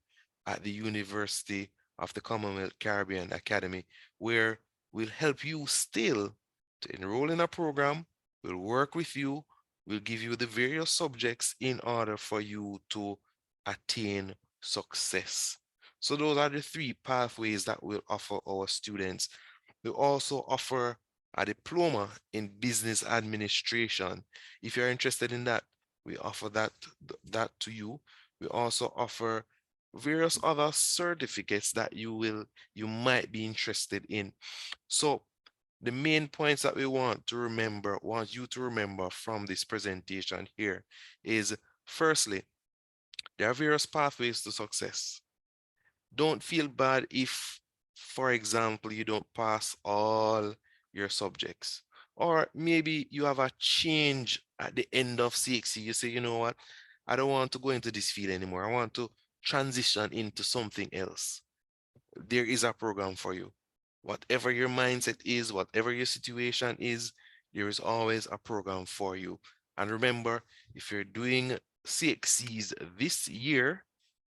at the University of the Commonwealth Caribbean Academy, where we'll help you still to enroll in a program. We'll work with you. We'll give you the various subjects in order for you to attain success. So those are the 3 pathways that we'll offer our students. We also offer a diploma in business administration. If you're interested in that, we offer that to you. We also offer various other certificates that you might be interested in. So the main points that we want you to remember from this presentation here is, firstly, there are various pathways to success. Don't feel bad if, for example, you don't pass all your subjects. Or maybe you have a change at the end of CXC. You say, you know what? I don't want to go into this field anymore. I want to transition into something else. There is a program for you. Whatever your mindset is, whatever your situation is, there is always a program for you. And remember, if you're doing CXCs this year,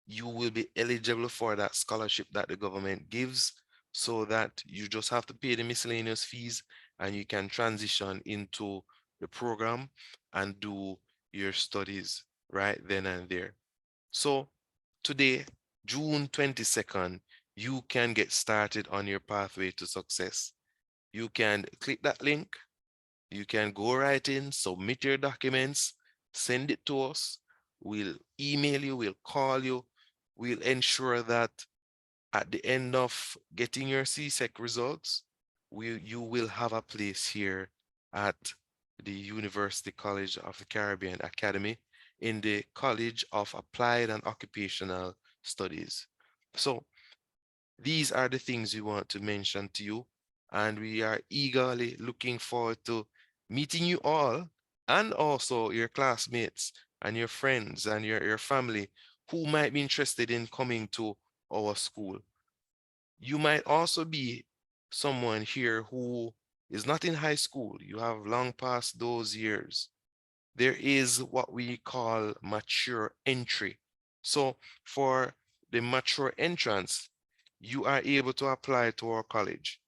you will be eligible for that scholarship that the government gives, so that you just have to pay the miscellaneous fees and you can transition into the program and do your studies right then and there. So today, June 22nd, you can get started on your pathway to success. You can click that link. You can go right in, submit your documents, send it to us. We'll email you, we'll call you. We'll ensure that at the end of getting your CSEC results, you will have a place here at the University College of the Caribbean Academy in the College of Applied and Occupational Studies. So these are the things we want to mention to you, and we are eagerly looking forward to meeting you all, and also your classmates and your friends and your family who might be interested in coming to our school. You might also be someone here who is not in high school. You have long past those years. There is what we call mature entry. So for the mature entrance, you are able to apply to our college.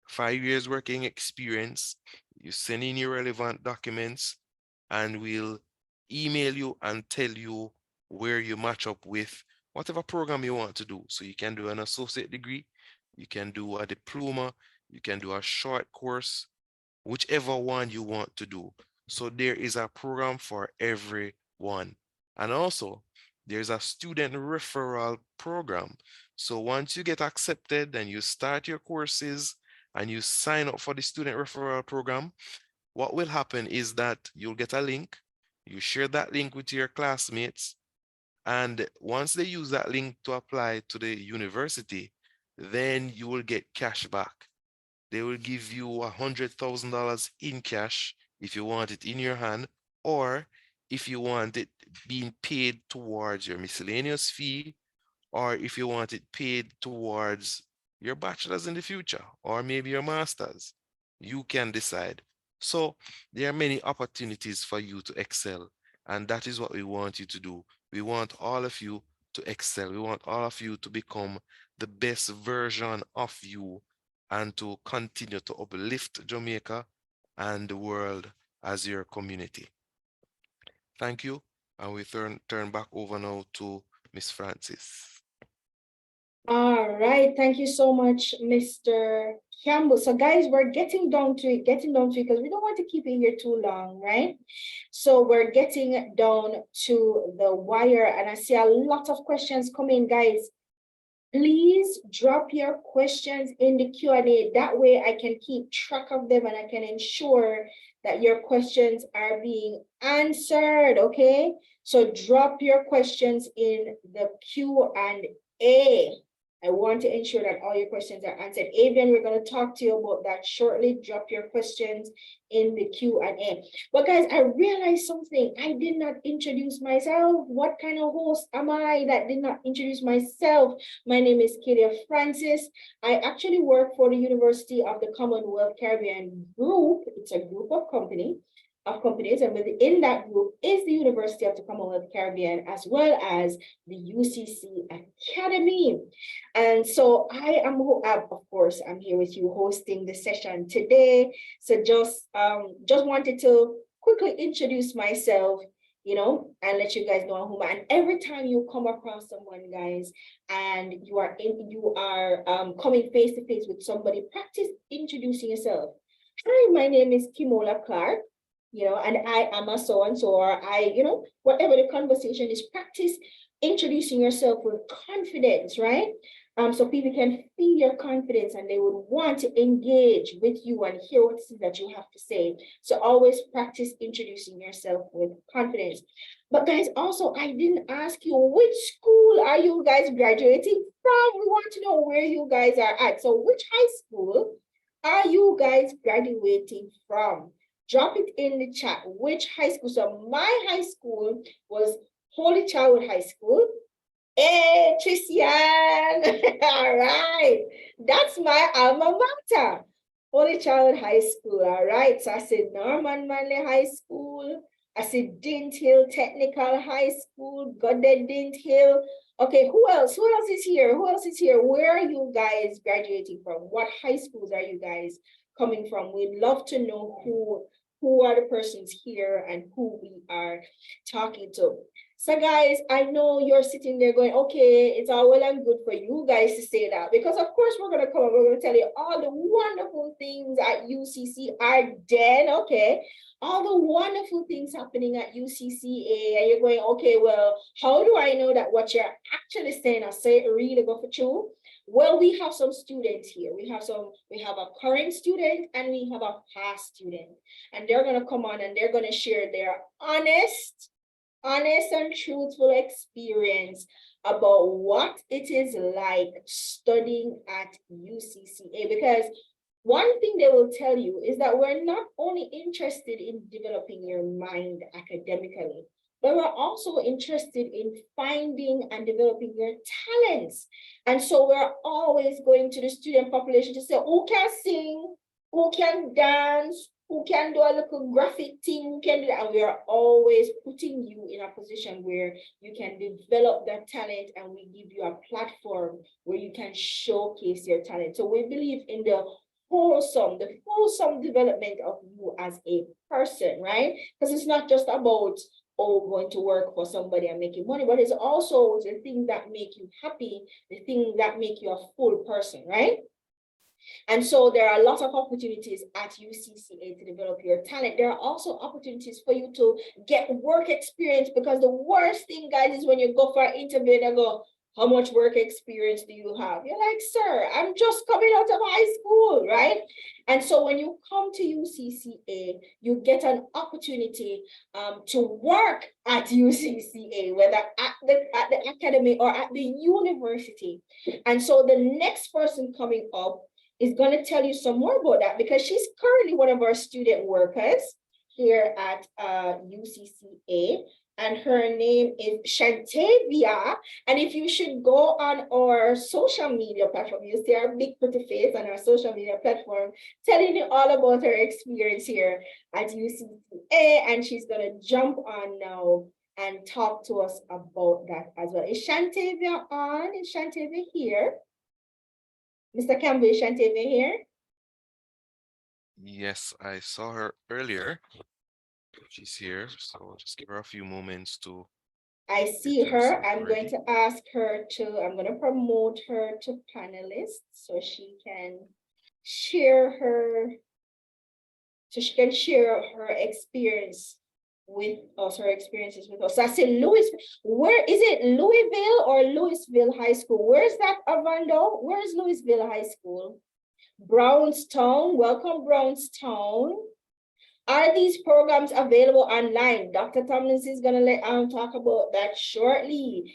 5 years working experience, you send in your relevant documents, and we'll email you and tell you where you match up with whatever program you want to do. So you can do an associate degree, you can do a diploma, you can do a short course, whichever one you want to do. So there is a program for everyone. And also, there's a student referral program. So once you get accepted and you start your courses and you sign up for the student referral program, what will happen is that you'll get a link, you share that link with your classmates, and once they use that link to apply to the university, then you will get cash back. They will give you $100,000 in cash if you want it in your hand, or if you want it being paid towards your miscellaneous fee, or if you want it paid towards your bachelor's in the future, or maybe your master's. You can decide. So there are many opportunities for you to excel, and that is what we want you to do. We want all of you to excel. We want all of you to become the best version of you and to continue to uplift Jamaica and the world as your community. Thank you. And we turn back over now to Miss Francis. All right, thank you so much, Mr. Campbell. So guys, we're getting down to it, because we don't want to keep it here too long, right? So we're getting down to the wire, and I see a lot of questions coming, guys. Please drop your questions in the Q&A. That way I can keep track of them and I can ensure that your questions are being answered, okay? So drop your questions in the Q&A. I want to ensure that all your questions are answered. Avian, we're going to talk to you about that shortly. Drop your questions in the Q&A. But guys, I realized something. I did not introduce myself. What kind of host am I that did not introduce myself? My name is Kadia Francis. I actually work for the University of the Commonwealth Caribbean Group. It's a group of companies, and within that group is the University of the Commonwealth Caribbean, as well as the UCC Academy. And so I am, of course, I'm here with you hosting the session today. So just wanted to quickly introduce myself, you know, and let you guys know who I am. And every time you come across someone, guys, and you are coming face to face with somebody, practice introducing yourself. Hi, my name is Kimola Clark, you know, and I am a so and so, or I, you know, whatever the conversation is, practice introducing yourself with confidence, right? So people can feel your confidence and they would want to engage with you and hear what it is that you have to say. So always practice introducing yourself with confidence. But guys, also, I didn't ask you, which school are you guys graduating from? We want to know where you guys are at. So which high school are you guys graduating from? Drop it in the chat. Which high school? So my high school was Holy Child High School. Hey, Tristian. All right. That's my alma mater. Holy Child High School. All right. So I said Norman Manley High School. I said Dint Hill Technical High School. Goddard Dint Hill. Okay, who else? Who else is here? Who else is here? Where are you guys graduating from? What high schools are you guys coming from? We'd love to know who are the persons here and who we are talking to. So guys, I know you're sitting there going, okay, it's all well and good for you guys to say that, because of course we're going to come and we're going to tell you all the wonderful things at UCC are dead, okay? All the wonderful things happening at UCCA, and you're going, okay, well, how do I know that what you're actually saying I say it really go for true? Well, we have some students here. We have a current student and we have a past student, and they're going to come on and they're going to share their honest and truthful experience about what it is like studying at UCCA. Because one thing they will tell you is that we're not only interested in developing your mind academically, but we're also interested in finding and developing your talents. And so we're always going to the student population to say, who can sing, who can dance, who can do a little graphic thing, who can do that. And we are always putting you in a position where you can develop that talent, and we give you a platform where you can showcase your talent. So we believe in the wholesome development of you as a person, right? Because it's not just about, oh, going to work for somebody and making money, but it's also the things that make you happy, the things that make you a full person, right? And so there are a lot of opportunities at UCCA to develop your talent. There are also opportunities for you to get work experience, because the worst thing, guys, is when you go for an interview and they go, how much work experience do you have? You're like, sir, I'm just coming out of high school, right? And so when you come to UCCA, you get an opportunity to work at UCCA, whether at the academy or at the university. And so the next person coming up is going to tell you some more about that, because she's currently one of our student workers here at UCCA, and her name is Shantavia. And if you should go on our social media platform, you see our big pretty face on our social media platform telling you all about her experience here at UCCA, and she's going to jump on now and talk to us about that as well. Is Shantavia on? Is Shantavia here? Mr. Campbell, is Shantavia here? Yes, I saw her earlier. She's here, so just give her a few moments to I see Get her. yourself I'm going ready. to ask her to, I'm going to promote her to panelist so she can share her, experience with us, her experiences with us. I said, Louis, where is it? Louisville or Louisville High School? Where's that, Armando? Where's Louisville High School? Brownstown, welcome Brownstown. Are these programs available online? Dr. Tomlinson is gonna let talk about that shortly.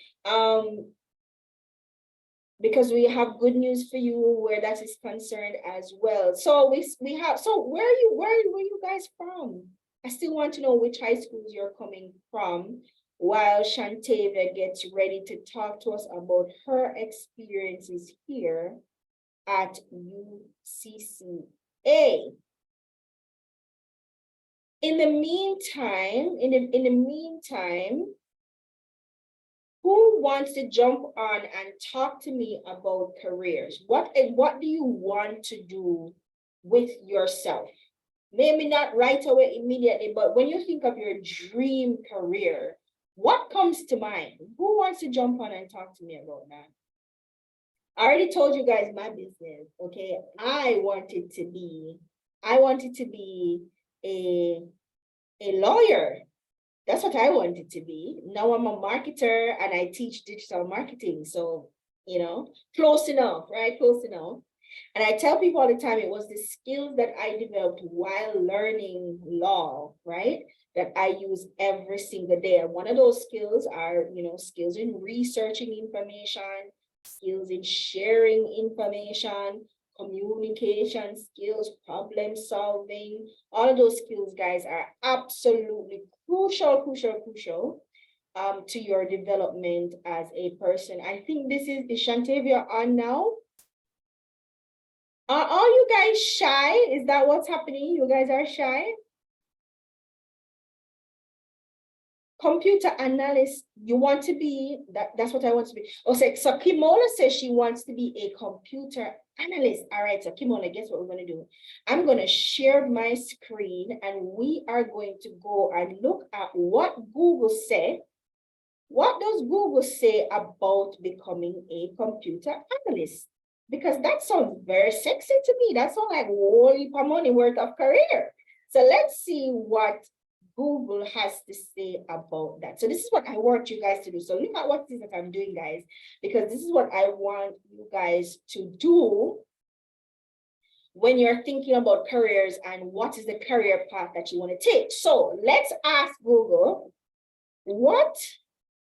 Because we have good news for you where that is concerned as well. So we have, so where are you guys from? I still want to know which high schools you're coming from while Shantavia gets ready to talk to us about her experiences here at UCCA. In the meantime, who wants to jump on and talk to me about careers? What do you want to do with yourself? Maybe not right away immediately, but when you think of your dream career, what comes to mind? Who wants to jump on and talk to me about that? I already told you guys my business, okay? I wanted to be a lawyer. That's what I wanted to be. Now I'm a marketer and I teach digital marketing. So, you know, close enough, right? Close enough. And I tell people all the time, it was the skills that I developed while learning law, right? That I use every single day. And one of those skills are, you know, skills in researching information, skills in sharing information, communication skills, problem solving. All of those skills, guys, are absolutely crucial to your development as a person. I think is Shantavia on now? Are all you guys shy? Is that what's happening? You guys are shy? Computer analyst, you want to be, that's what I want to be. Oh, so Kimola says she wants to be a computer analyst. All right, so Kimola, guess what we're going to do? I'm going to share my screen and we are going to go and look at what Google said. What does Google say about becoming a computer analyst? Because that sounds very sexy to me. That sounds like whole heap of money worth of career. So let's see what Google has to say about that. So this is what I want you guys to do. So look at what it is that I'm doing, guys, because this is what I want you guys to do when you're thinking about careers and what is the career path that you want to take. So let's ask Google, what,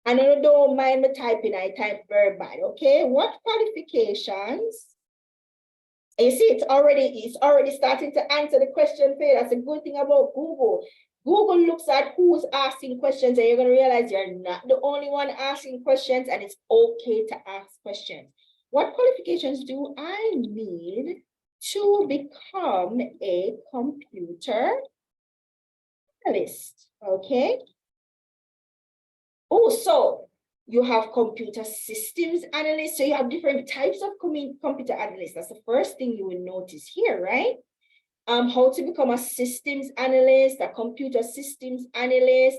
and I don't mind me typing, I type very bad, okay? What qualifications? And you see, it's already starting to answer the question for you. That's a good thing about Google. Google looks at who's asking questions and you're going to realize you're not the only one asking questions and it's okay to ask questions. What qualifications do I need to become a computer analyst? Okay. Oh, so you have computer systems analysts. So you have different types of computer analysts. That's the first thing you will notice here, right? How to become a systems analyst, a computer systems analyst,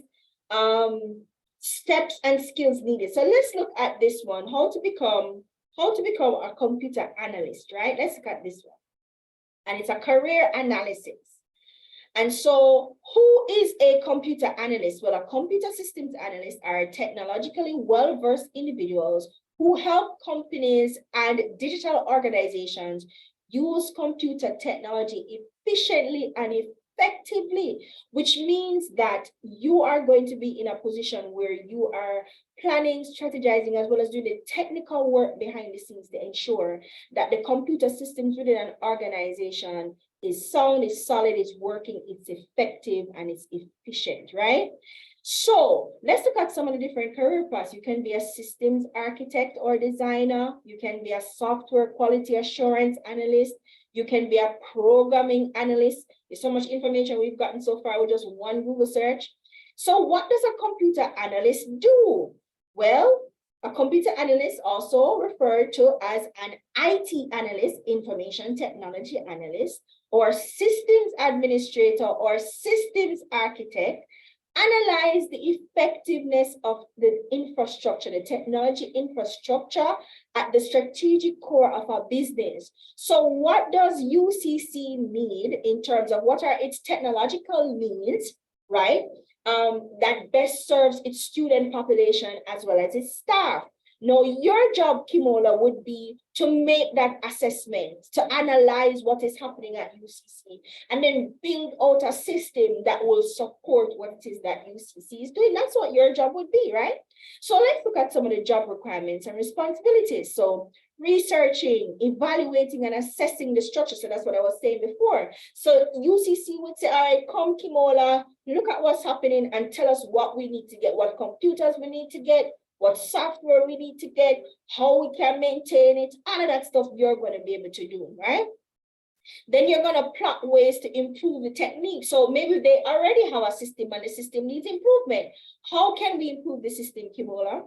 steps and skills needed. So let's look at this one, how to become a computer analyst, right? Let's look at this one. And it's a career analysis. And so who is a computer analyst? Well, a computer systems analyst are technologically well-versed individuals who help companies and digital organizations use computer technology efficiently and effectively, which means that you are going to be in a position where you are planning, strategizing, as well as doing the technical work behind the scenes to ensure that the computer systems within an organization is sound, is solid, is working, it's effective, and it's efficient, right? So let's look at some of the different career paths. You can be a systems architect or designer. You can be a software quality assurance analyst. You can be a programming analyst. There's so much information we've gotten so far with just one Google search. So what does a computer analyst do? Well, a computer analyst, also referred to as an IT analyst, information technology analyst, or systems administrator or systems architect, analyze the effectiveness of the infrastructure, the technology infrastructure at the strategic core of our business. So what does UCC need in terms of what are its technological needs, right? That best serves its student population as well as its staff. Now, your job, Kimola, would be to make that assessment, to analyze what is happening at UCC, and then build out a system that will support what it is that UCC is doing. That's what your job would be, right? So let's look at some of the job requirements and responsibilities. So researching, evaluating, and assessing the structure. So that's what I was saying before. So UCC would say, all right, come Kimola, look at what's happening and tell us what we need to get, what computers we need to get, what software we need to get, how we can maintain it, all of that stuff you're going to be able to do, right? Then you're going to plot ways to improve the technique. So maybe they already have a system and the system needs improvement. How can we improve the system, Kimola?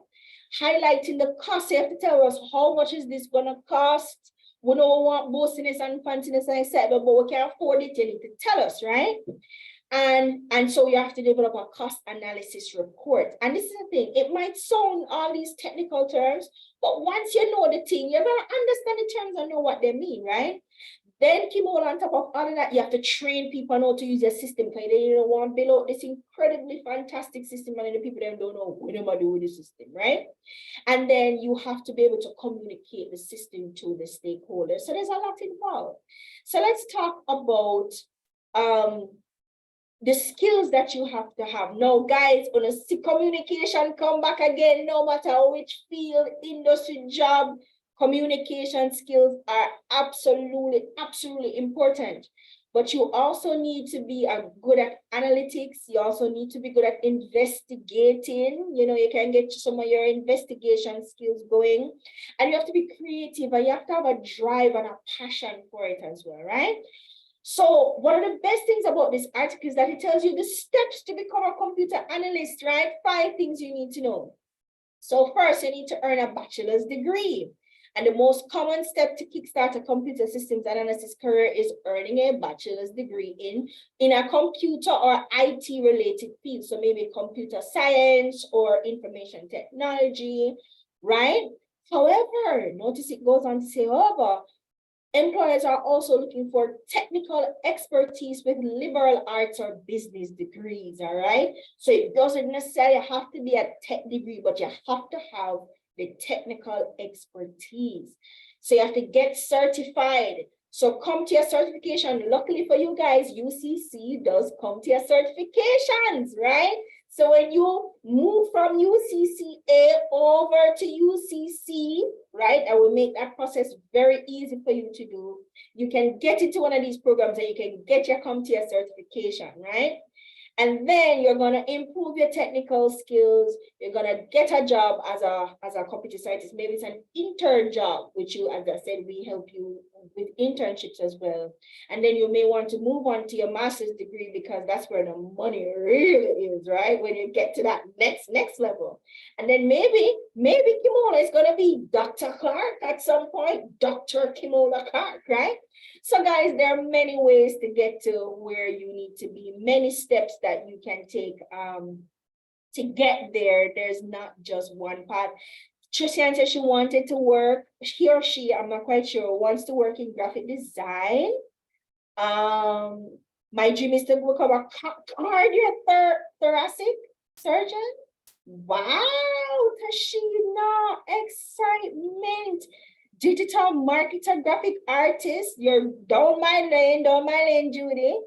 Highlighting the cost. You have to tell us how much is this going to cost. We don't want boastiness and fanciness and excitement, but we can afford it. You need to tell us, right? And so you have to develop a cost analysis report. And this is the thing, it might sound all these technical terms, but once you know the thing, you're going to understand the terms and know what they mean, right? Then, Kimola, on top of all of that, you have to train people on how to use your system, because they don't want to build out this incredibly fantastic system and then the people that don't know what to do with the system, right? And then you have to be able to communicate the system to the stakeholders. So there's a lot involved. So let's talk about the skills that you have to have. Now, guys, when you see communication come back again, no matter which field, industry, job, communication skills are absolutely, absolutely important. But you also need to be good at analytics. You also need to be good at investigating. You know, you can get some of your investigation skills going. And you have to be creative, and you have to have a drive and a passion for it as well, right? So one of the best things about this article is that it tells you the steps to become a computer analyst, right? 5 things you need to know. So first, you need to earn a bachelor's degree. And the most common step to kickstart a computer systems analysis career is earning a bachelor's degree in a computer or IT related field. So maybe computer science or information technology, right? However, notice it goes on to say, however, employers are also looking for technical expertise with liberal arts or business degrees, all right? So it doesn't necessarily have to be a tech degree, but you have to have the technical expertise. So you have to get certified. So come to your certification. Luckily for you guys, UCC does come to your certifications, right? So when you move from UCCA over to UCC, right, I will make that process very easy for you to do. You can get into one of these programs and you can get your CompTIA certification, right? And then you're going to improve your technical skills. You're going to get a job as a computer scientist. Maybe it's an intern job, which you, as I said, we help you with internships as well. And then you may want to move on to your master's degree, because that's where the money really is, right? When you get to that next level. And then maybe Kimola is going to be Dr. Clark at some point, Dr. Kimola Clark, right? So guys, there are many ways to get to where you need to be, many steps that you can take to get there. There's not just one path. Tristan said she wanted to work, he or she, I'm not quite sure, wants to work in graphic design. My dream is to become a cardiothoracic surgeon. Wow, Tashina, excitement. Digital marketer, graphic artist, you're down my lane, Judy.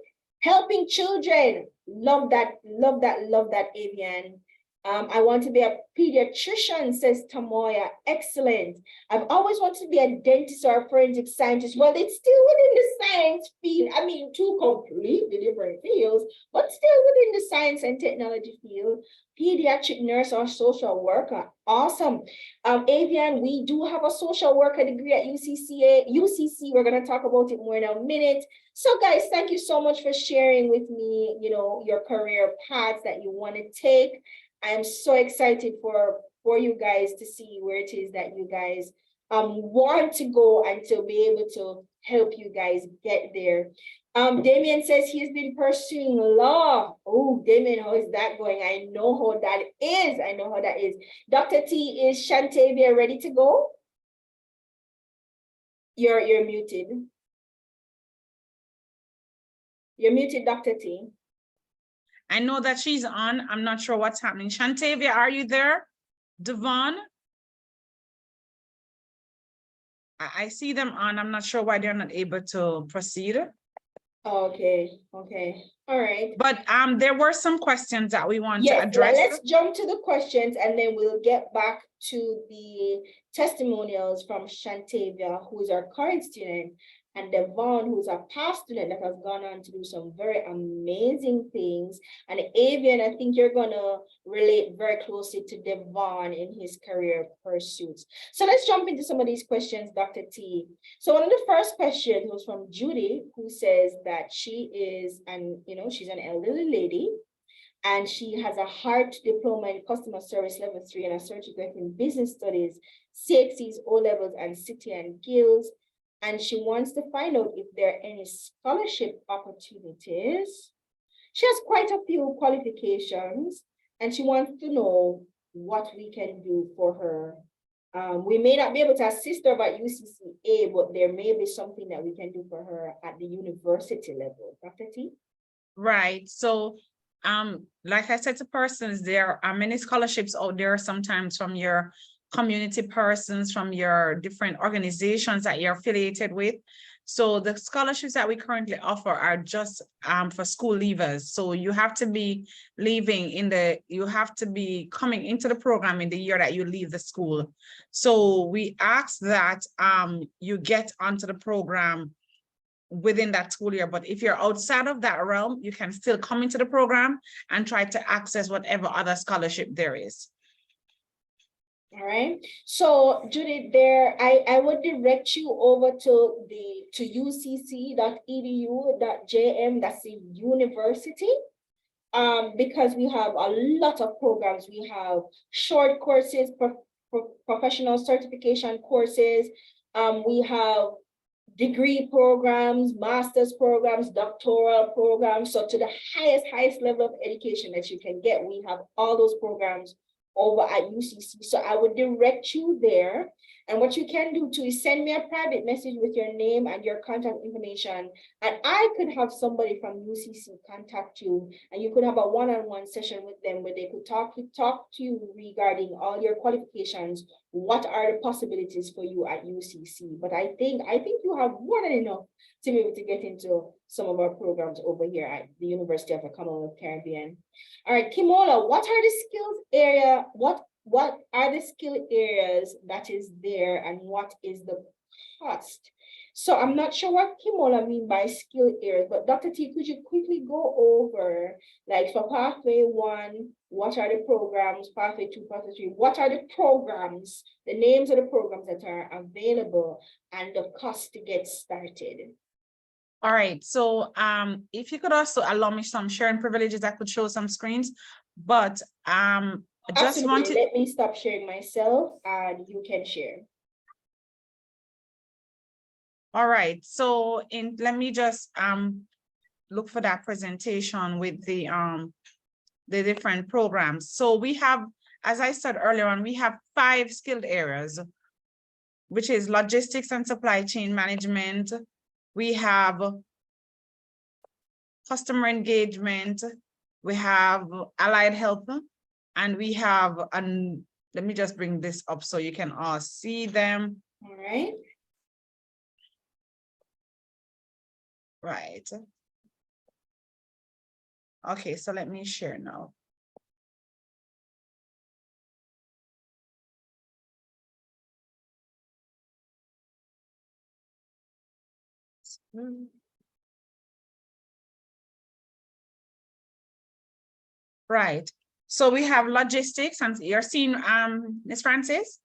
Helping children, love that, Avian. I want to be a pediatrician, says Tamoya. Excellent. I've always wanted to be a dentist or a forensic scientist. Well, it's still within the science field. I mean, 2 completely different fields, but still within the science and technology field. Pediatric nurse or social worker. Awesome. Avian, we do have a social worker degree at UCC. We're going to talk about it more in a minute. So guys, thank you so much for sharing with me, you know, your career paths that you want to take. I'm so excited for you guys to see where it is that you guys want to go and to be able to help you guys get there. Damien says he's been pursuing law. Oh, Damien, how is that going? I know how that is. I know how that is. Dr. T, is Shantavia ready to go? You're muted. You're muted, Dr. T. I know that she's on. I'm not sure what's happening. Shantavia, are you there? Devon? I see them on. I'm not sure why they're not able to proceed. Okay, all right. But there were some questions that we want to Yes, address. let's jump to the questions and then we'll get back to the testimonials from Shantavia, who is our current student, and Devon, who's a past student that has gone on to do some very amazing things. And Avian, I think you're gonna relate very closely to Devon in his career pursuits. So let's jump into some of these questions, Dr. T. So one of the first questions was from Judy, who says that she is, she's an elderly lady, and she has a HEART diploma in customer service level 3 and a certificate in business studies, CXC's O-levels and City and Guilds. And she wants to find out if there are any scholarship opportunities. She has quite a few qualifications and she wants to know what we can do for her. We may not be able to assist her at UCCA, but there may be something that we can do for her at the university level. Dr. T? Right. So like I said to persons, there are many scholarships out there, sometimes from your community persons, from your different organizations that you're affiliated with. So the scholarships that we currently offer are just for school leavers. So you have to be you have to be coming into the program in the year that you leave the school. So we ask that you get onto the program within that school year. But if you're outside of that realm, you can still come into the program and try to access whatever other scholarship there is. All right. So Judith, I would direct you over to ucc.edu.jm. That's the university. Because we have a lot of programs. We have short courses, professional certification courses. We have degree programs, master's programs, doctoral programs. So to the highest level of education that you can get, we have all those programs over at UCC. So I would direct you there. And what you can do too is send me a private message with your name and your contact information. And I could have somebody from UCC contact you, and you could have a one-on-one session with them where they could talk to you regarding all your qualifications. What are the possibilities for you at UCC? But I think you have more than enough to be able to get into some of our programs over here at the University of the Commonwealth Caribbean. All right, Kimola, what are the skills area? What are the skill areas that is there, and what is the cost? So I'm not sure what Kimola mean by skill areas, but Dr. T, could you quickly go over, like for pathway 1, what are the programs, pathway 2, pathway 3, what are the programs, the names of the programs that are available, and the cost to get started? All right, so if you could also allow me some sharing privileges, I could show some screens, but just wanted. Let me stop sharing myself and you can share. All right, so let me just look for that presentation with the different programs. So we have, as I said earlier on, we have 5 skilled areas, which is logistics and supply chain management. We have customer engagement, we have allied health, and we have, let me just bring this up so you can all see them. All right. Right. Okay, so let me share now. Right. So we have logistics, and you're seeing Ms. Francis?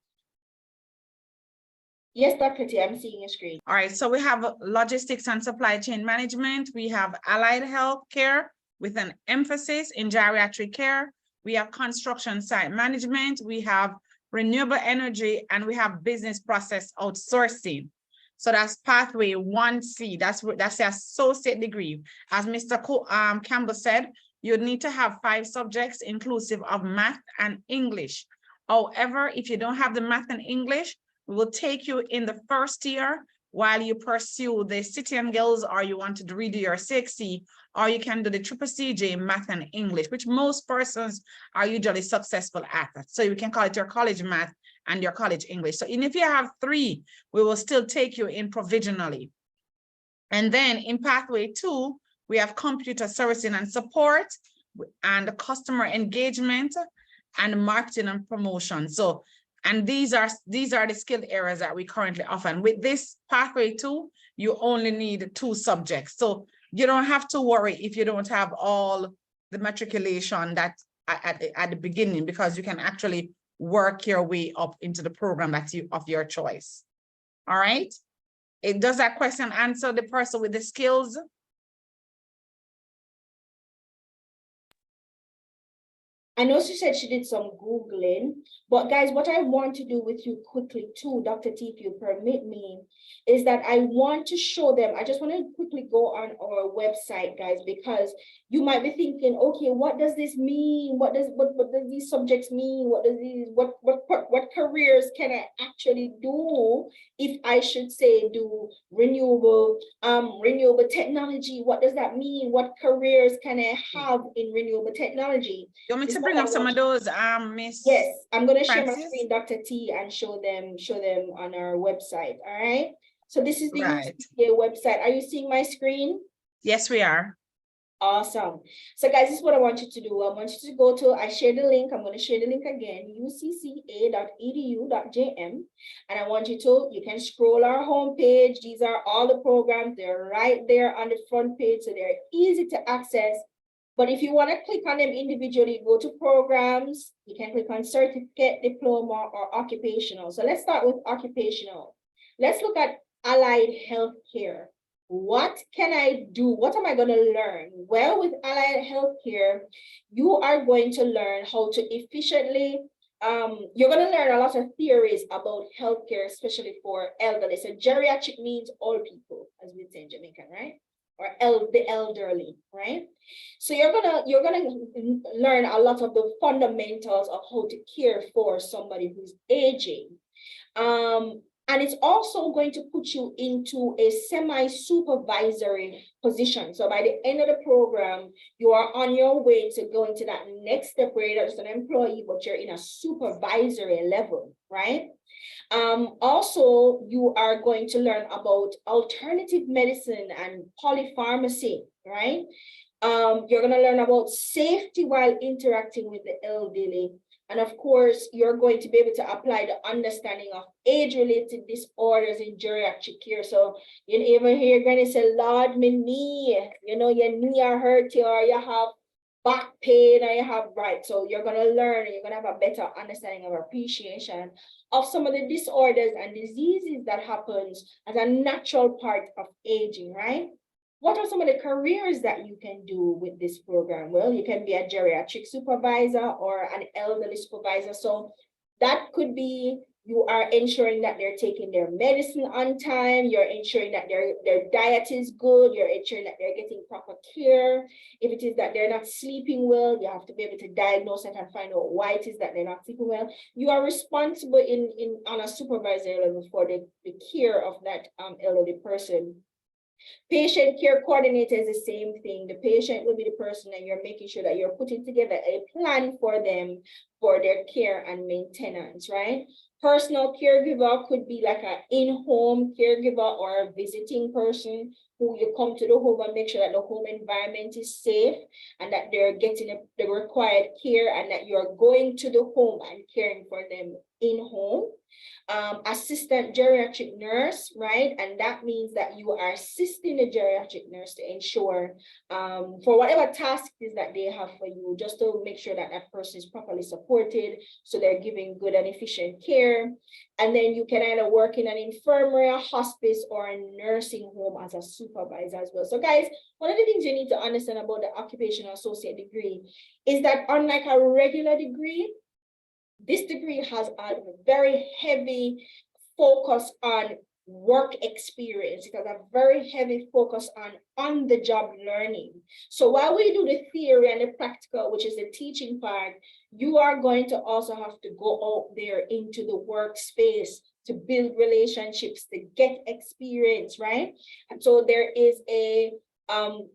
Yes, Dr. T, I'm seeing your screen. All right, so we have logistics and supply chain management. We have allied health care with an emphasis in geriatric care. We have construction site management. We have renewable energy, and we have business process outsourcing. So that's pathway 1C. That's the associate degree. As Mr. Campbell said, you need to have 5 subjects inclusive of math and English. However, if you don't have the math and English, we will take you in the first year while you pursue the City and Guilds, or you want to redo your CXC, or you can do the CCCJ math and English, which most persons are usually successful at. So you can call it your college math and your college English. So even if you have 3, we will still take you in provisionally. And then in pathway 2, we have computer servicing and support, and customer engagement, and marketing and promotion. So, and these are the skilled areas that we currently offer. And with this pathway 2, you only need 2 subjects. So you don't have to worry if you don't have all the matriculation that at the beginning, because you can actually work your way up into the program that's of your choice. All right. Does that question answer the person with the skills? I know she said she did some Googling, but guys, what I want to do with you quickly too, Dr. T, if you permit me, is that I want to show them, I just want to quickly go on our website, guys, because you might be thinking, okay, what does this mean? What does these subjects mean? What careers can I actually do if I should say do renewable technology? What does that mean? What careers can I have in renewable technology? You want me to bring up some of those, Miss? Yes, I'm going to share my Francis? screen, Dr. T, and show them on our website. All right. So this is the UCCA website. Are you seeing my screen? Yes, we are. Awesome. So guys, this is what I want you to do. I want you to go to, I shared the link. I'm going to share the link again, ucca.edu.jm. And I want you can scroll our homepage. These are all the programs. They're right there on the front page. So they're easy to access. But if you want to click on them individually, go to programs. You can click on certificate, diploma, or occupational. So let's start with occupational. Let's look at allied healthcare. What can I do? What am I going to learn? Well, with allied healthcare, you are going to learn how to efficiently, you're going to learn a lot of theories about healthcare, especially for elderly. So geriatric means old people, as we say in Jamaican, right? Or the elderly, right? So you're gonna learn a lot of the fundamentals of how to care for somebody who's aging. And it's also going to put you into a semi-supervisory position. So by the end of the program, you are on your way to going to that next step where you're just an employee, but you're in a supervisory level, right? Also, you are going to learn about alternative medicine and polypharmacy, right? You're going to learn about safety while interacting with the elderly. And of course, you're going to be able to apply the understanding of age-related disorders in geriatric care. So you even hear you're going to say, Lord, my knee, your knee are hurting, or you have back pain, or you have, right? So you're going to learn, you're going to have a better understanding of appreciation of some of the disorders and diseases that happens as a natural part of aging, right? What are some of the careers that you can do with this program? Well, you can be a geriatric supervisor or an elderly supervisor. So that could be, you are ensuring that they're taking their medicine on time. You're ensuring that their diet is good. You're ensuring that they're getting proper care. If it is that they're not sleeping well, you have to be able to diagnose it and find out why it is that they're not sleeping well. You are responsible on a supervisory level for the care of that elderly person. Patient care coordinator is the same thing. The patient will be the person that you're making sure that you're putting together a plan for them for their care and maintenance, right? Personal caregiver could be like an in-home caregiver or a visiting person who you come to the home and make sure that the home environment is safe and that they're getting the required care and that you're going to the home and caring for them in-home. Assistant geriatric nurse, right? And that means that you are assisting the geriatric nurse to ensure for whatever task it is that they have for you, just to make sure that that person is properly supported, so they're giving good and efficient care. And then you can either work in an infirmary, a hospice, or a nursing home as a supervisor as well. So guys, one of the things you need to understand about the occupational associate degree is that unlike a regular degree, This degree has a very heavy focus on work experience. It has a very heavy focus on the job learning. So while we do the theory and the practical, which is the teaching part, you are going to also have to go out there into the workspace to build relationships, to get experience, right? And so there is a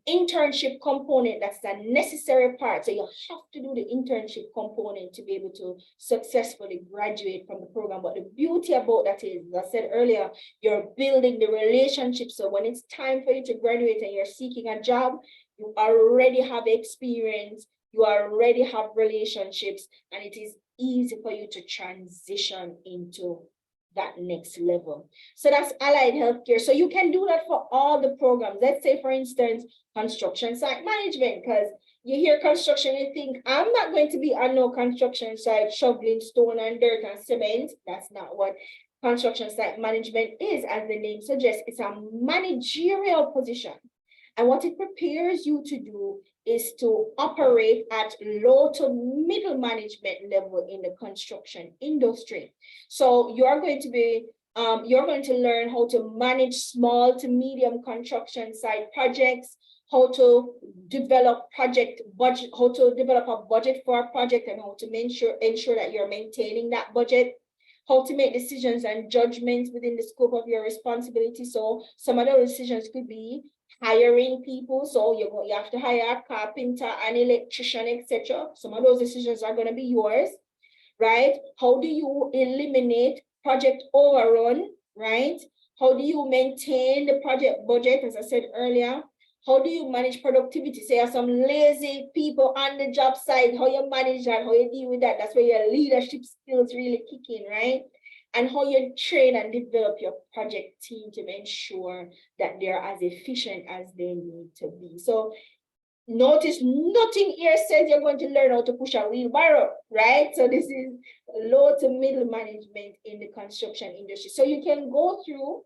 internship component that's a necessary part. So you have to do the internship component to be able to successfully graduate from the program. But the beauty about that is, as I said earlier, you're building the relationship. So when it's time for you to graduate and you're seeking a job, you already have experience, you already have relationships, and it is easy for you to transition into that next level. So that's allied healthcare. So you can do that for all the programs. Let's say, for instance, construction site management, because you hear construction, you think, I'm not going to be on no construction site shoveling stone and dirt and cement. That's not what construction site management is. As the name suggests, it's a managerial position. And what it prepares you to do is to operate at low to middle management level in the construction industry. So you're going to learn how to manage small to medium construction site projects, how to develop project budget, how to develop a budget for a project, and how to ensure that you're maintaining that budget, how to make decisions and judgments within the scope of your responsibility. So some of those decisions could be hiring people. So you have to hire a carpenter, an electrician, etc. Some of those decisions are going to be yours, right? How do you eliminate project overrun, right? How do you maintain the project budget, as I said earlier? How do you manage productivity? Say you have some lazy people on the job site, how you manage that, how you deal with that. That's where your leadership skills really kick in, right? And how you train and develop your project team to ensure that they're as efficient as they need to be. So notice nothing here says you're going to learn how to push a wheelbarrow, right? So this is low to middle management in the construction industry. So you can go through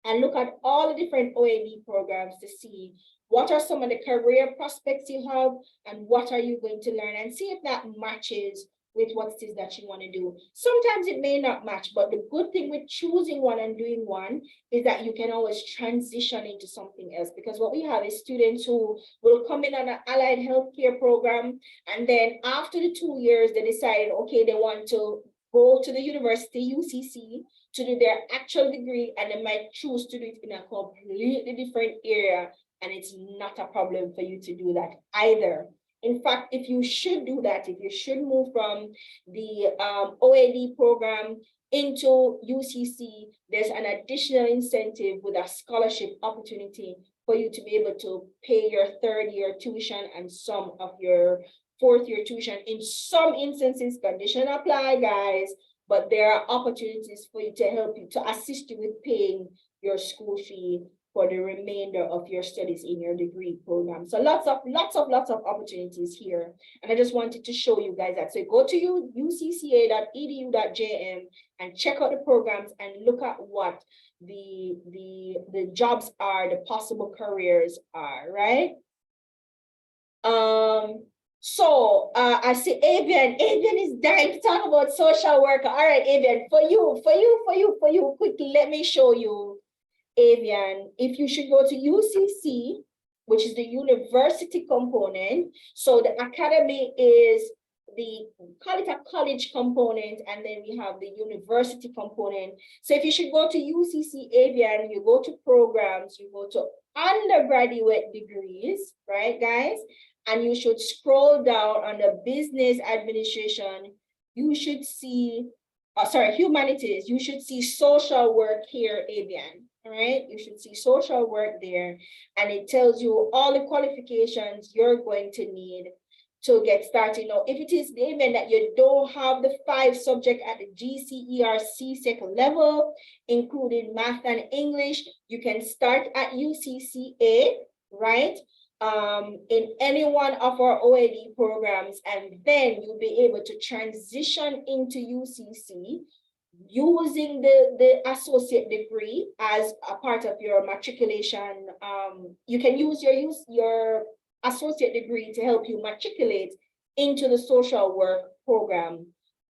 and look at all the different OAD programs to see what are some of the career prospects you have and what are you going to learn, and see if that matches with what it is that you want to do. Sometimes it may not match, but the good thing with choosing one and doing one is that you can always transition into something else, because what we have is students who will come in on an allied healthcare program, and then after the 2 years, they decided, okay, they want to go to the university, UCC, to do their actual degree, and they might choose to do it in a completely different area, and it's not a problem for you to do that either. In fact, if you should do that, if you should move from the OAD program into UCC, there's an additional incentive with a scholarship opportunity for you to be able to pay your third-year tuition and some of your fourth-year tuition. In some instances, condition apply, guys, but there are opportunities for you to help you, to assist you with paying your school fee for the remainder of your studies in your degree program. So lots of opportunities here. And I just wanted to show you guys that. So go to ucca.edu.jm and check out the programs and look at what the jobs are, the possible careers are, right? So I see Avian is dying to talk about social worker. All right, Avian, for you, quickly, let me show you, Avian, if you should go to UCC, which is the university component. So the academy is call it a college component, and then we have the university component. So if you should go to UCC, Avian, you go to programs, you go to undergraduate degrees, right, guys? And you should scroll down on the business administration. You should see, humanities. You should see social work here, Avian. All right, you should see social work there, and it tells you all the qualifications you're going to need to get started. Now, if it is the event that you don't have the 5 subjects at the GCE or CSEC level, including math and English, you can start at UCCA, right? In any one of our OAD programs, and then you'll be able to transition into UCC using the associate degree as a part of your matriculation. You can use your associate degree to help you matriculate into the social work program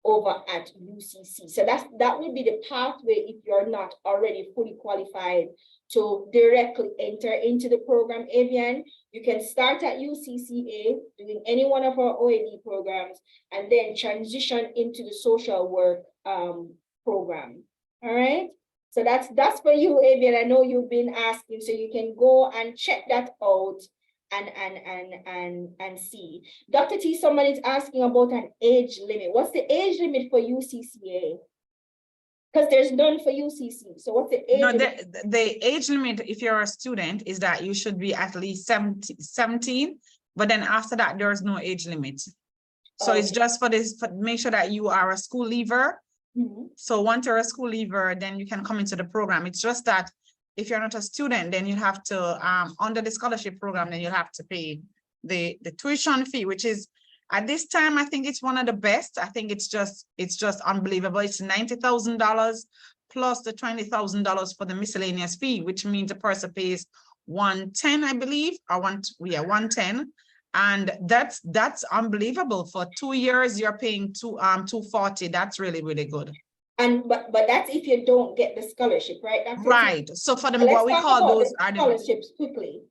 over at UCC. So that would be the pathway if you're not already fully qualified to directly enter into the program. Avian, you can start at UCCA doing any one of our OAD programs and then transition into the social work program. All right. So that's for you, Avian. I know you've been asking, so you can go and check that out and see. Dr. T, someone is asking about an age limit. What's the age limit for UCCA? Because there's none for UCC. So what's the age limit? The age limit, if you're a student, is that you should be at least 17, but then after that, there's no age limit. So it's just for this, make sure that you are a school leaver. So once you're a school leaver, then you can come into the program. It's just that if you're not a student, then you have to, under the scholarship program, then you have to pay the tuition fee, which is, at this time, I think it's one of the best. I think it's just unbelievable. It's $90,000 plus the $20,000 for the miscellaneous fee, which means the person pays $110, I believe, or $110. And that's unbelievable. For 2 years, you're paying $240. That's really, really good. And but that's if you don't get the scholarship, right? Right. So for them, what we call those are scholarships quickly.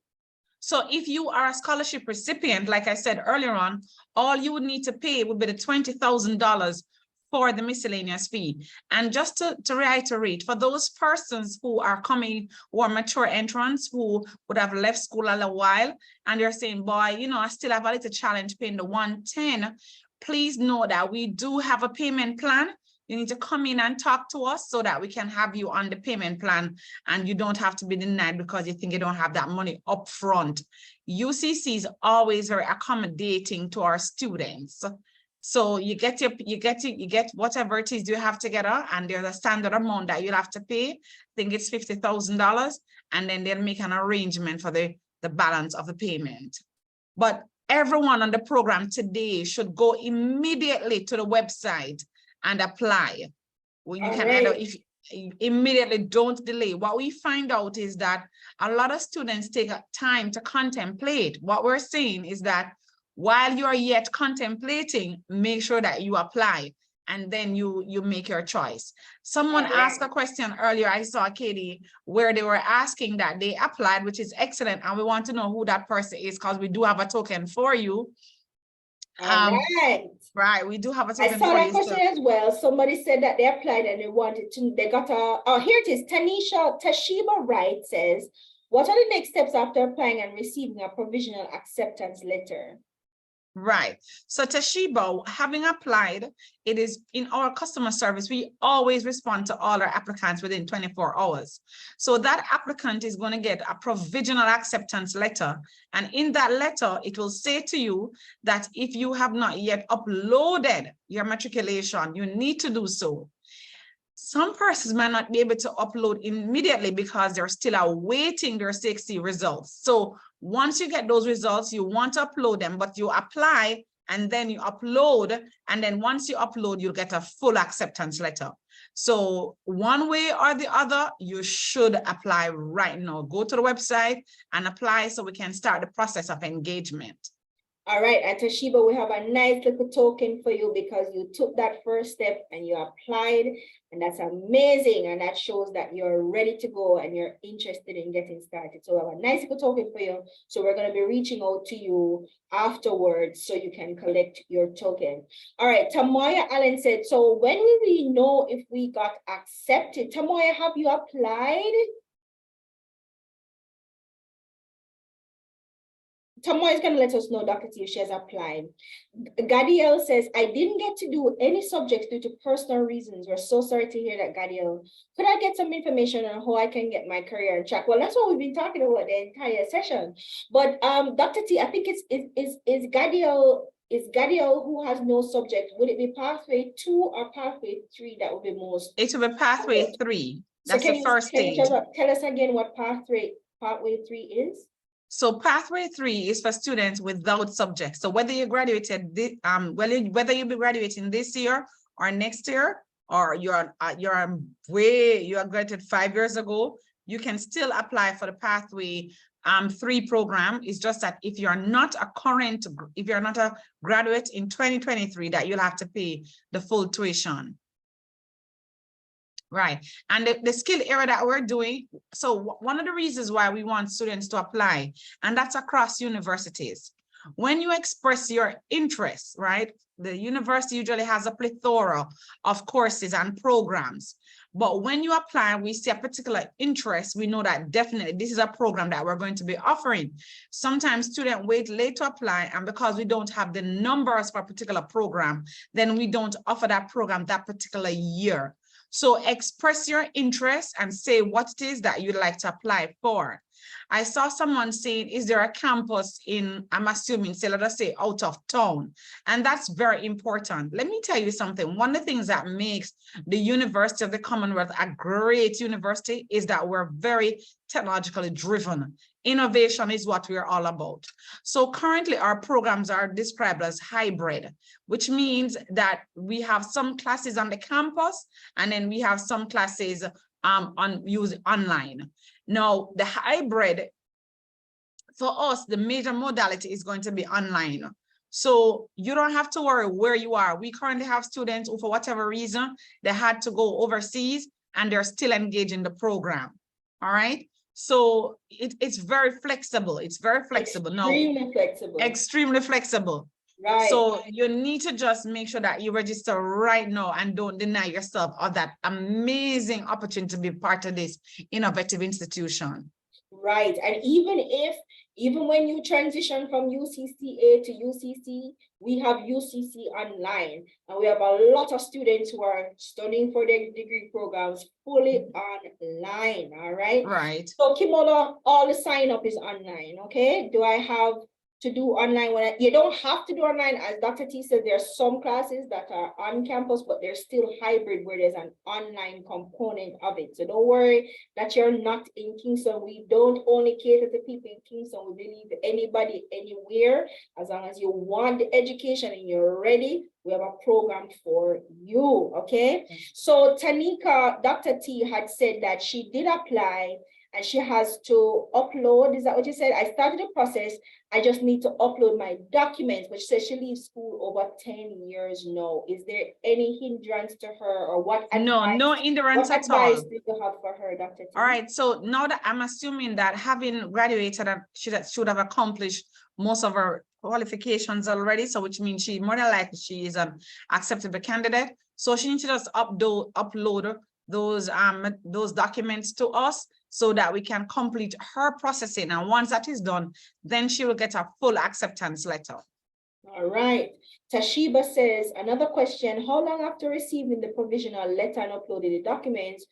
So if you are a scholarship recipient, like I said earlier on, all you would need to pay would be the $20,000 for the miscellaneous fee. And just to reiterate, for those persons who are coming, who are mature entrants, who would have left school a while, and they're saying, boy, you know, I still have a little challenge paying the $110, please know that we do have a payment plan. You need to come in and talk to us so that we can have you on the payment plan and you don't have to be denied because you think you don't have that money up front. UCC is always very accommodating to our students. So you get whatever it is you have together, and there's a standard amount that you'll have to pay. I think it's $50,000, and then they'll make an arrangement for the balance of the payment. But everyone on the program today should go immediately to the website and apply. Well, you can either, if immediately, don't delay. What we find out is that a lot of students take time to contemplate. What we're saying is that while you are yet contemplating, make sure that you apply and then you make your choice. Someone asked a question earlier, I saw Katie, where they were asking that they applied, which is excellent. And we want to know who that person is because we do have a token for you. Right, we do have a token. I saw that question as well. Somebody said that they applied and they got a, oh, here it is. Tashiba Wright says, what are the next steps after applying and receiving a provisional acceptance letter? Right. So Tashiba, having applied, it is in our customer service, we always respond to all our applicants within 24 hours. So that applicant is going to get a provisional acceptance letter. And in that letter, it will say to you that if you have not yet uploaded your matriculation, you need to do so. Some persons might not be able to upload immediately because they're still awaiting their 6C results. So once you get those results, you want to upload them, but you apply and then you upload. And then once you upload, you'll get a full acceptance letter. So one way or the other, you should apply right now. Go to the website and apply so we can start the process of engagement. All right, at Tashiba, we have a nice little token for you because you took that first step and you applied, and that's amazing. And that shows that you're ready to go and you're interested in getting started. So we have a nice little token for you. So we're going to be reaching out to you afterwards so you can collect your token. All right, Tamoya Allen said, so when will we know if we got accepted? Tamoya, have you applied? Tamoya is going to let us know, Dr. T, if she has applied. Gadiel says, I didn't get to do any subjects due to personal reasons. We're so sorry to hear that, Gadiel. Could I get some information on how I can get my career on track? Well, that's what we've been talking about the entire session. But Dr. T, I think is Gadiel who has no subject. Would it be pathway 2 or pathway 3 that would be most? It will be pathway 3. That's the first stage. Tell us again what pathway 3 is. So pathway 3 is for students without subjects. So whether you graduated, whether you'll be graduating this year or next year, or you graduated 5 years ago, you can still apply for the pathway 3 program. It's just that if you're not a graduate in 2023, that you'll have to pay the full tuition. Right. And the skill area that we're doing, so one of the reasons why we want students to apply, and that's across universities. When you express your interest, right, the university usually has a plethora of courses and programs. But when you apply, we see a particular interest, we know that definitely this is a program that we're going to be offering. Sometimes students wait late to apply, and because we don't have the numbers for a particular program, then we don't offer that program that particular year. So express your interest and say what it is that you'd like to apply for. I saw someone saying, is there a campus in, I'm assuming, say, let us say out of town? And that's very important. Let me tell you something. One of the things that makes the University of the Commonwealth a great university is that we're very technologically driven. Innovation is what we're all about. So currently our programs are described as hybrid, which means that we have some classes on the campus and then we have some classes online. Now, the hybrid, for us, the major modality is going to be online. So you don't have to worry where you are. We currently have students who, for whatever reason, they had to go overseas and they're still engaged in the program. All right. So it's very flexible. It's very flexible. Extremely flexible. Extremely flexible. Right. So you need to just make sure that you register right now and don't deny yourself of that amazing opportunity to be part of this innovative institution. Right. And even when you transition from UCCA to UCC, we have UCC online, and we have a lot of students who are studying for their degree programs fully online. All right. Right. So Kimola, all the sign up is online. Okay. Do I have to do online you don't have to do online? As Dr. T said, there are some classes that are on campus, but they're still hybrid where there's an online component of it. So don't worry that you're not in Kingston. We don't only cater to people in Kingston. We believe anybody anywhere, as long as you want the education and you're ready, we have a program for you. Okay. So Tanika, Dr. T had said that she did apply and she has to upload. Is that what you said? I started the process. I just need to upload my documents, which says she leaves school over 10 years now. Is there any hindrance to her, or what advice? No hindrance at all. What advice do you have for her, Dr. T? All right, so now that I'm assuming that having graduated, she should have accomplished most of her qualifications already, so which means she more than likely she is an acceptable candidate. So she needs to just upload those documents to us so that we can complete her processing. And once that is done, then she will get a full acceptance letter. All right. Tashiba says, another question, how long after receiving the provisional letter and uploading the documents,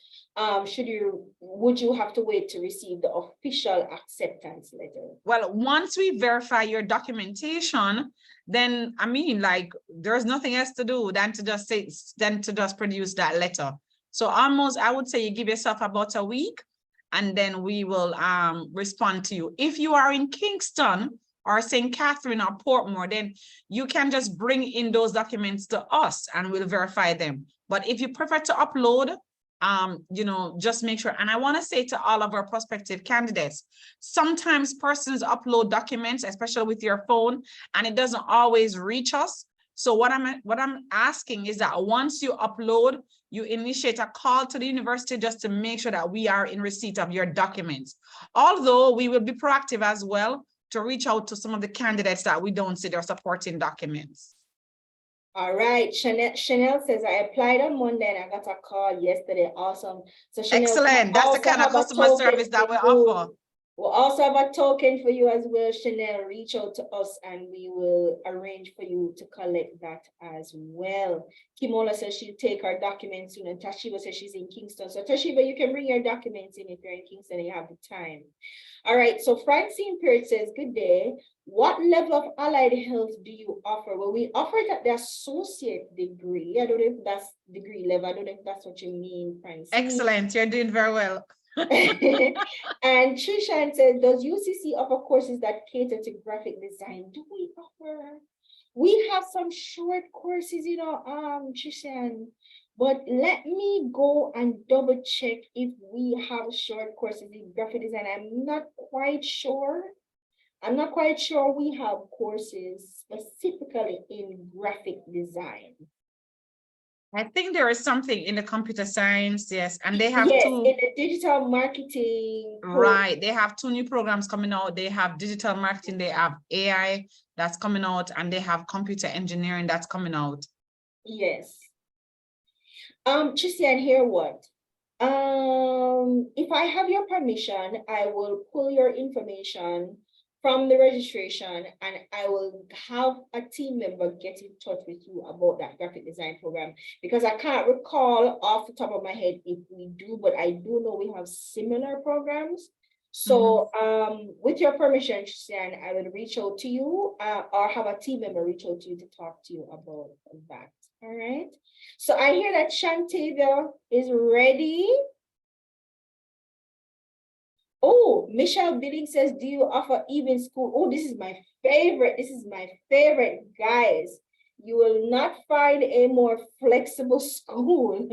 would you have to wait to receive the official acceptance letter? Well, once we verify your documentation, then I mean, like, there's nothing else to do than to just produce that letter. So almost, I would say you give yourself about a week, and then we will respond to you. If you are in Kingston or St. Catherine or Portmore, then you can just bring in those documents to us and we'll verify them. But if you prefer to upload, just make sure. And I want to say to all of our prospective candidates, sometimes persons upload documents, especially with your phone, and it doesn't always reach us. So what I'm asking is that once you upload, you initiate a call to the university just to make sure that we are in receipt of your documents. Although we will be proactive as well to reach out to some of the candidates that we don't see their supporting documents. All right, Chanel says, I applied on Monday and I got a call yesterday. Awesome. So Chanel, excellent. That's the kind of customer service that we offer. We'll also have a token for you as well, Chanel. Reach out to us and we will arrange for you to collect that as well. Kimola says she'll take her documents soon, and Tashiba says she's in Kingston. So Tashiba, you can bring your documents in if you're in Kingston and you have the time. All right, so Francine Pierce says, good day. What level of allied health do you offer? Well, we offer it at the associate degree. I don't know if that's degree level. I don't know if that's what you mean, Francine. Excellent, you're doing very well. And Trishan says, does UCC offer courses that cater to graphic design? Do we offer? We have some short courses, Trishan. But let me go and double check if we have short courses in graphic design. I'm not quite sure. I'm not quite sure we have courses specifically in graphic design. I think there is something in the computer science, yes, and they have Yes, two. in the digital marketing. Right, they have two new programs coming out. They have digital marketing, they have AI that's coming out, and they have computer engineering that's coming out. Yes. Tristan, hear what? If I have your permission, I will pull your information from the registration and I will have a team member get in touch with you about that graphic design program, because I can't recall off the top of my head if we do, but I do know we have similar programs. So with your permission, Tristan, I will reach out to you or have a team member reach out to you to talk to you about that. All right. So I hear that Shantavia is ready. Oh, Michelle Billing says, do you offer evening school? Oh, this is my favorite. This is my favorite, guys. You will not find a more flexible school.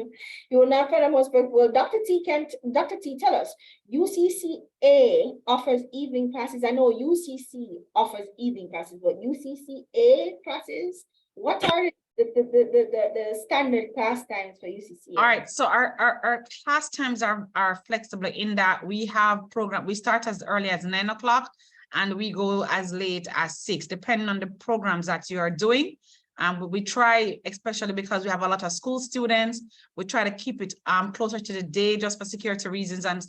You will not find a more flexible. Well, Dr. T, tell us, UCCA offers evening classes. I know UCC offers evening classes, but UCCA classes, what are the standard class times for UCCA? All right, so our class times are flexible in that we have program, we start as early as 9 o'clock and we go as late as 6, depending on the programs that you are doing. We try, especially because we have a lot of school students, we try to keep it closer to the day just for security reasons and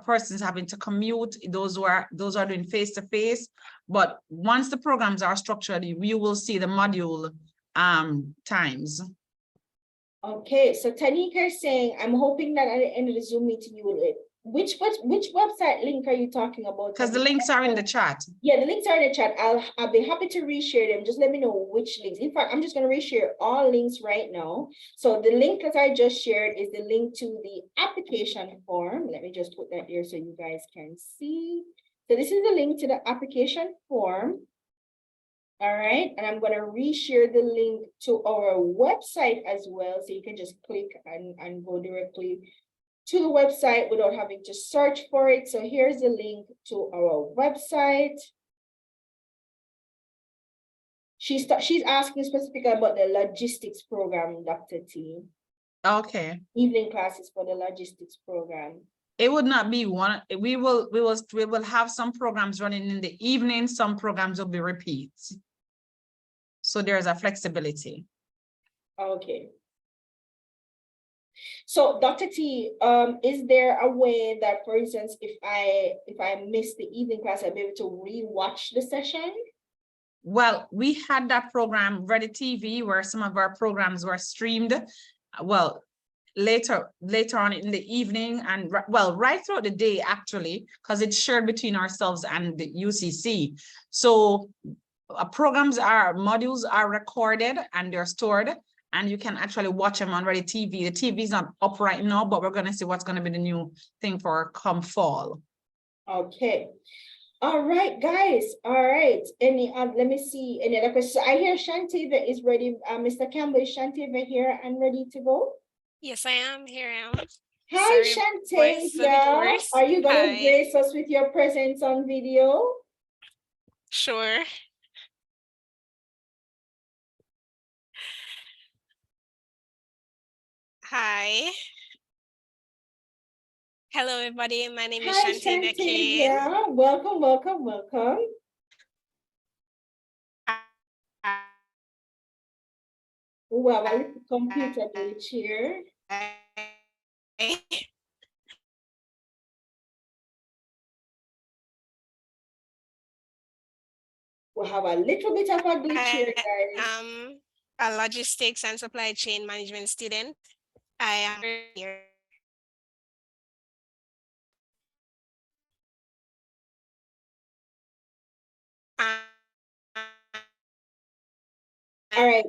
persons having to commute, those who are doing face-to-face. But once the programs are structured, we will see the module times. Okay, so Tanika is saying, I'm hoping that at the end of the Zoom meeting you will, which website link are you talking about? Because the links are in the chat. Yeah, the links are in the chat. I'll be happy to reshare them. Just let me know which links. In fact, I'm just going to reshare all links right now. So the link that I just shared is the link to the application form. Let me just put that there so you guys can see. So this is the link to the application form. All right, and I'm going to reshare the link to our website as well. So you can just click and go directly to the website without having to search for it. So here's the link to our website. She's asking specifically about the logistics program, Dr. T. Okay. Evening classes for the logistics program. It would not be one. We will have some programs running in the evening. Some programs will be repeats. So there's a flexibility. Okay. So Dr. T, is there a way that, for instance, if I miss the evening class, I'll be able to re-watch the session? Well, we had that program, Ready TV, where some of our programs were streamed. Well, later on in the evening and well, right throughout the day, actually, because it's shared between ourselves and the UCC. So modules are recorded and they're stored, and you can actually watch them on Ready TV. The TV is not up right now, but we're going to see what's going to be the new thing for come fall. Okay. All right, guys. All right. Let me see any other questions. I hear Shantava is ready. Mr. Campbell, is Shantava here and ready to go? Yes, I am. Here I am. Hi, Sorry, Shantava. Are you going to grace us with your presence on video? Sure. Hi. Hello, everybody. My name is Shantava Kane. Welcome, welcome, welcome. We have a little computer glitch here. We have a little bit of a glitch here, guys. A logistics and supply chain management student. I am here. All right,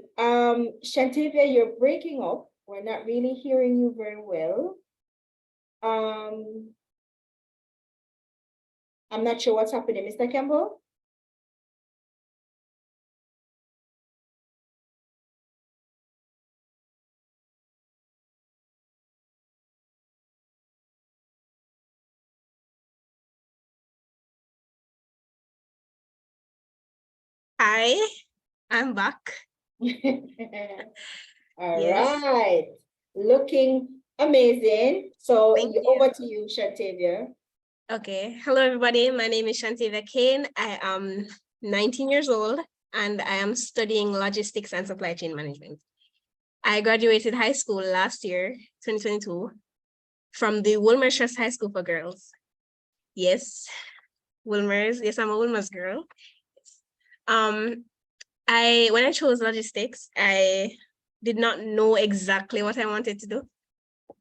Shantavia, you're breaking up. We're not really hearing you very well. I'm not sure what's happening, Mr. Campbell. Hi, I'm back. All Yes. right. Looking amazing. So Thank you. over to you, Shantavia. Okay. Hello, everybody. My name is Shantavia Kane. I am 19 years old and I am studying logistics and supply chain management. I graduated high school last year, 2022, from the Wilmer's Trust High School for Girls. Yes, Wilmer's. Yes, I'm a Wilmer's girl. When I chose logistics, I did not know exactly what I wanted to do.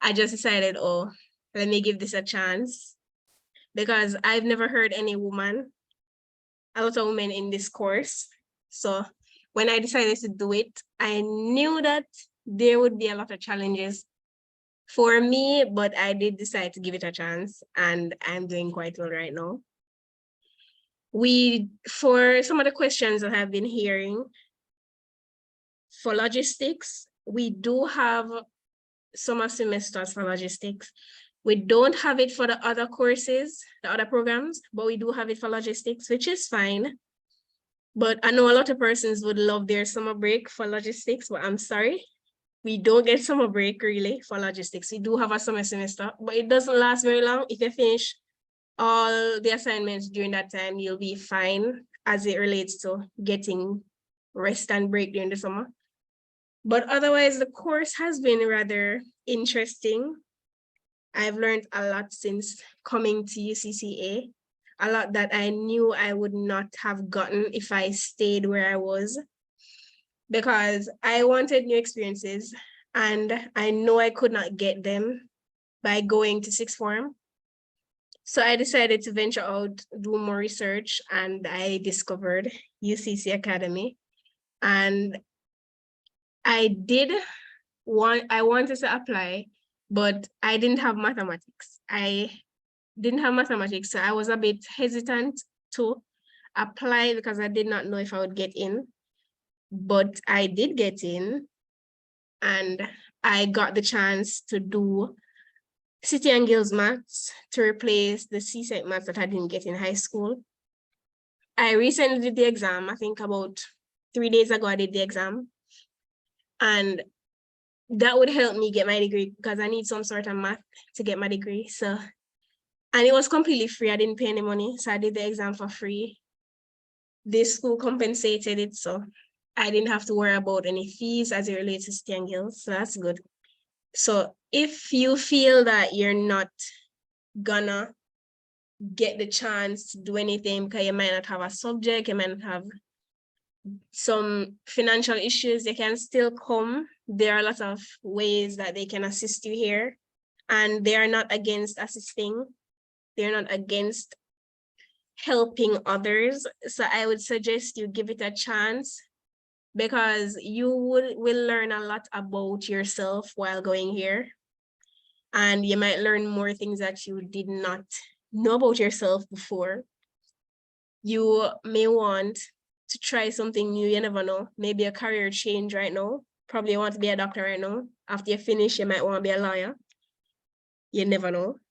I just decided, oh, let me give this a chance, because I've never heard a lot of women in this course. So when I decided to do it, I knew that there would be a lot of challenges for me, but I did decide to give it a chance, and I'm doing quite well right now. For some of the questions that I've been hearing, for logistics, we do have summer semesters for logistics. We don't have it for the other courses, the other programs, but we do have it for logistics, which is fine. But I know a lot of persons would love their summer break for logistics, but I'm sorry, we don't get summer break really for logistics. We do have a summer semester, but it doesn't last very long. If you finish all the assignments during that time, you'll be fine as it relates to getting rest and break during the summer. But otherwise, the course has been rather interesting. I've learned a lot since coming to UCCA, a lot that I knew I would not have gotten if I stayed where I was, because I wanted new experiences and I know I could not get them by going to sixth form. So I decided to venture out, do more research, and I discovered UCC Academy. And I wanted to apply, but I didn't have mathematics. So I was a bit hesitant to apply because I did not know if I would get in. But I did get in, and I got the chance to do City and Guilds maths to replace the CSEC maths that I didn't get in high school. I recently did the exam. I think about 3 days ago, I did the exam. And that would help me get my degree because I need some sort of math to get my degree. So, and it was completely free. I didn't pay any money. So I did the exam for free. This school compensated it. So I didn't have to worry about any fees as it relates to City and Guilds. So that's good. So if you feel that you're not gonna get the chance to do anything because you might not have a subject, you might not have some financial issues, they can still come. There are a lot of ways that they can assist you here, and they are not against assisting. They're not against helping others. So I would suggest you give it a chance, because you will learn a lot about yourself while going here. And you might learn more things that you did not know about yourself before. You may want to try something new, you never know. Maybe a career change right now. Probably you want to be a doctor right now. After you finish, you might want to be a lawyer. You never know.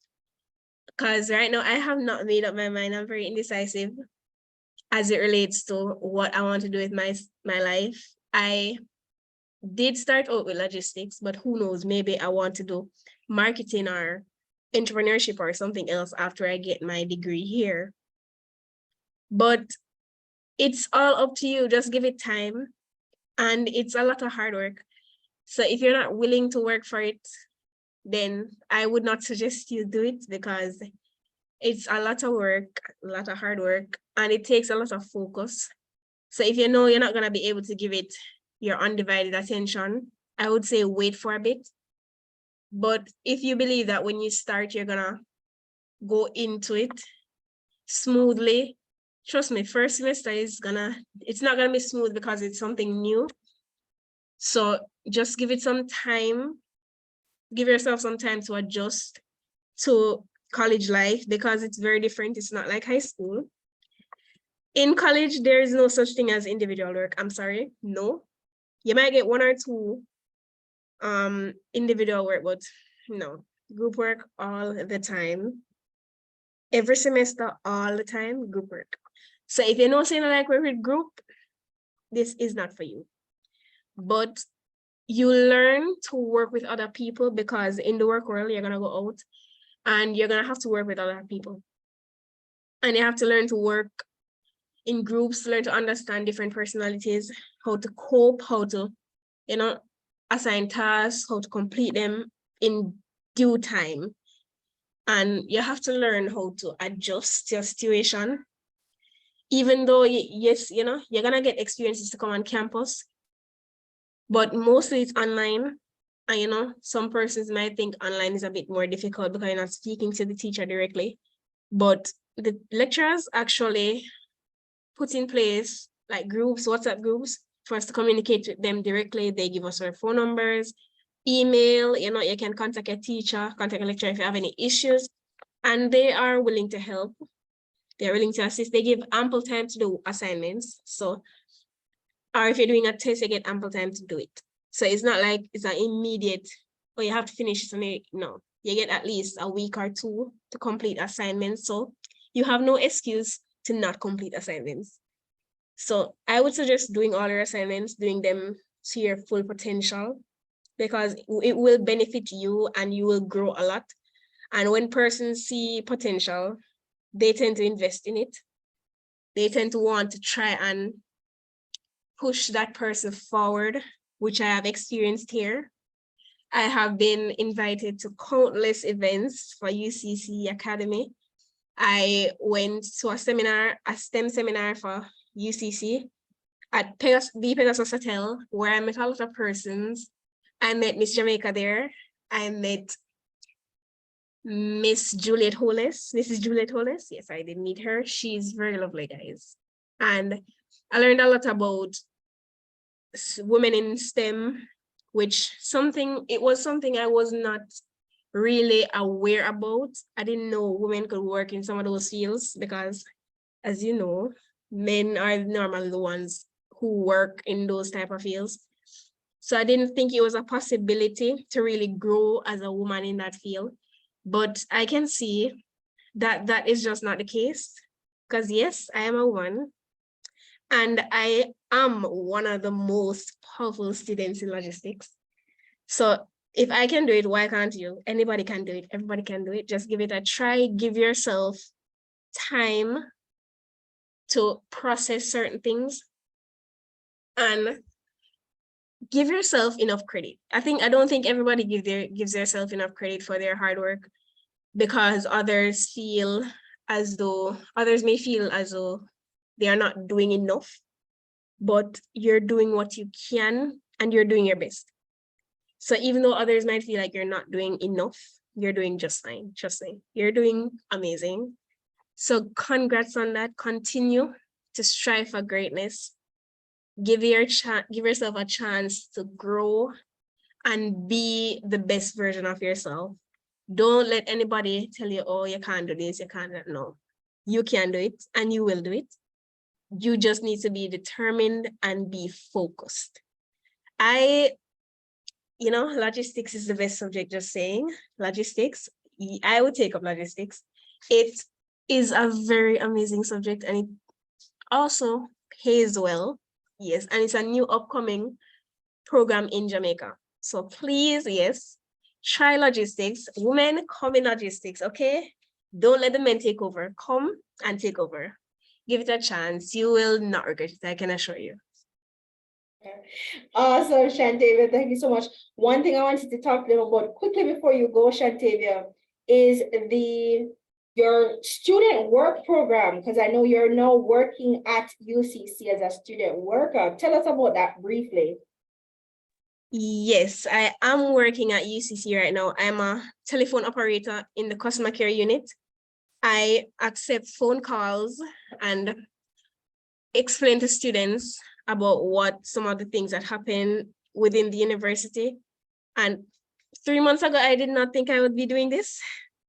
Because right now I have not made up my mind. I'm very indecisive as it relates to what I want to do with my life. I did start out with logistics, but who knows, maybe I want to do marketing or entrepreneurship or something else after I get my degree here. But it's all up to you. Just give it time. And it's a lot of hard work. So if you're not willing to work for it, then I would not suggest you do it, because it's a lot of work, a lot of hard work, and it takes a lot of focus. So if you know you're not going to be able to give it your undivided attention, I would say wait for a bit. But if you believe that when you start, you're going to go into it smoothly, trust me, first semester it's not going to be smooth because it's something new. So just give it some time. Give yourself some time to adjust to college life, because it's very different. It's not like high school. In college, there is no such thing as individual work. I'm sorry, no. You might get 1 or 2 individual work, but no, group work all the time. Every semester, all the time, group work. So if you know saying like work with group, this is not for you. But you learn to work with other people, because in the work world, you're going to go out and you're going to have to work with other people. And you have to learn to work in groups, learn to understand different personalities, how to cope, how to, you know, assign tasks, how to complete them in due time. And you have to learn how to adjust your situation. Even though, yes, you know, you're gonna get experiences to come on campus, but mostly it's online. And, you know, some persons might think online is a bit more difficult because you're not speaking to the teacher directly. But the lecturers actually put in place like groups, WhatsApp groups, for us to communicate with them directly. They give us our phone numbers, email, you know, you can contact a teacher, contact a lecturer if you have any issues, and they are willing to help. They're willing to assist. They give ample time to do assignments. So, or if you're doing a test, you get ample time to do it. So it's not like it's an immediate, or you have to finish it. No, you get at least a week or two to complete assignments. So you have no excuse to not complete assignments. So I would suggest doing all your assignments, doing them to your full potential, because it will benefit you and you will grow a lot. And when persons see potential, they tend to invest in it. They tend to want to try and push that person forward, which I have experienced here. I have been invited to countless events for UCCA Academy. I went to a seminar, a STEM seminar for UCC at the Pegasus Hotel, where I met a lot of persons. I met Miss Jamaica there. I met Miss Juliet Hollis, Mrs. Juliet Hollis. Yes, I did meet her. She's very lovely, guys. And I learned a lot about women in STEM, which was something I was not really aware about. I didn't know women could work in some of those fields because, as you know, men are normally the ones who work in those type of fields. So I didn't think it was a possibility to really grow as a woman in that field. But I can see that that is just not the case, because yes, I am a woman and I am one of the most powerful students in logistics. So if I can do it, why can't you? Anybody can do it. Everybody can do it. Just give it a try. Give yourself time to process certain things and give yourself enough credit. I don't think everybody gives themselves enough credit for their hard work, because others may feel as though they are not doing enough, but you're doing what you can and you're doing your best. So even though others might feel like you're not doing enough, you're doing just fine. Trust me, you're doing amazing. So congrats on that. Continue to strive for greatness. Give yourself a chance to grow and be the best version of yourself. Don't let anybody tell you, oh, you can't do this, you can't do that. No, you can do it and you will do it. You just need to be determined and be focused. Logistics is the best subject, just saying. Logistics, I would take up logistics. It is a very amazing subject and it also pays well. Yes, and it's a new upcoming program in Jamaica. So please, yes, try logistics. Women, come in logistics, okay? Don't let the men take over. Come and take over. Give it a chance. You will not regret it, I can assure you. Awesome, Shantavia. Thank you so much. One thing I wanted to talk to them about quickly before you go, Shantavia, is your student work program, because I know you're now working at UCC as a student worker. Tell us about that briefly. Yes, I am working at UCC right now. I'm a telephone operator in the customer care unit. I accept phone calls and explain to students about what some of the things that happen within the university. And 3 months ago, I did not think I would be doing this.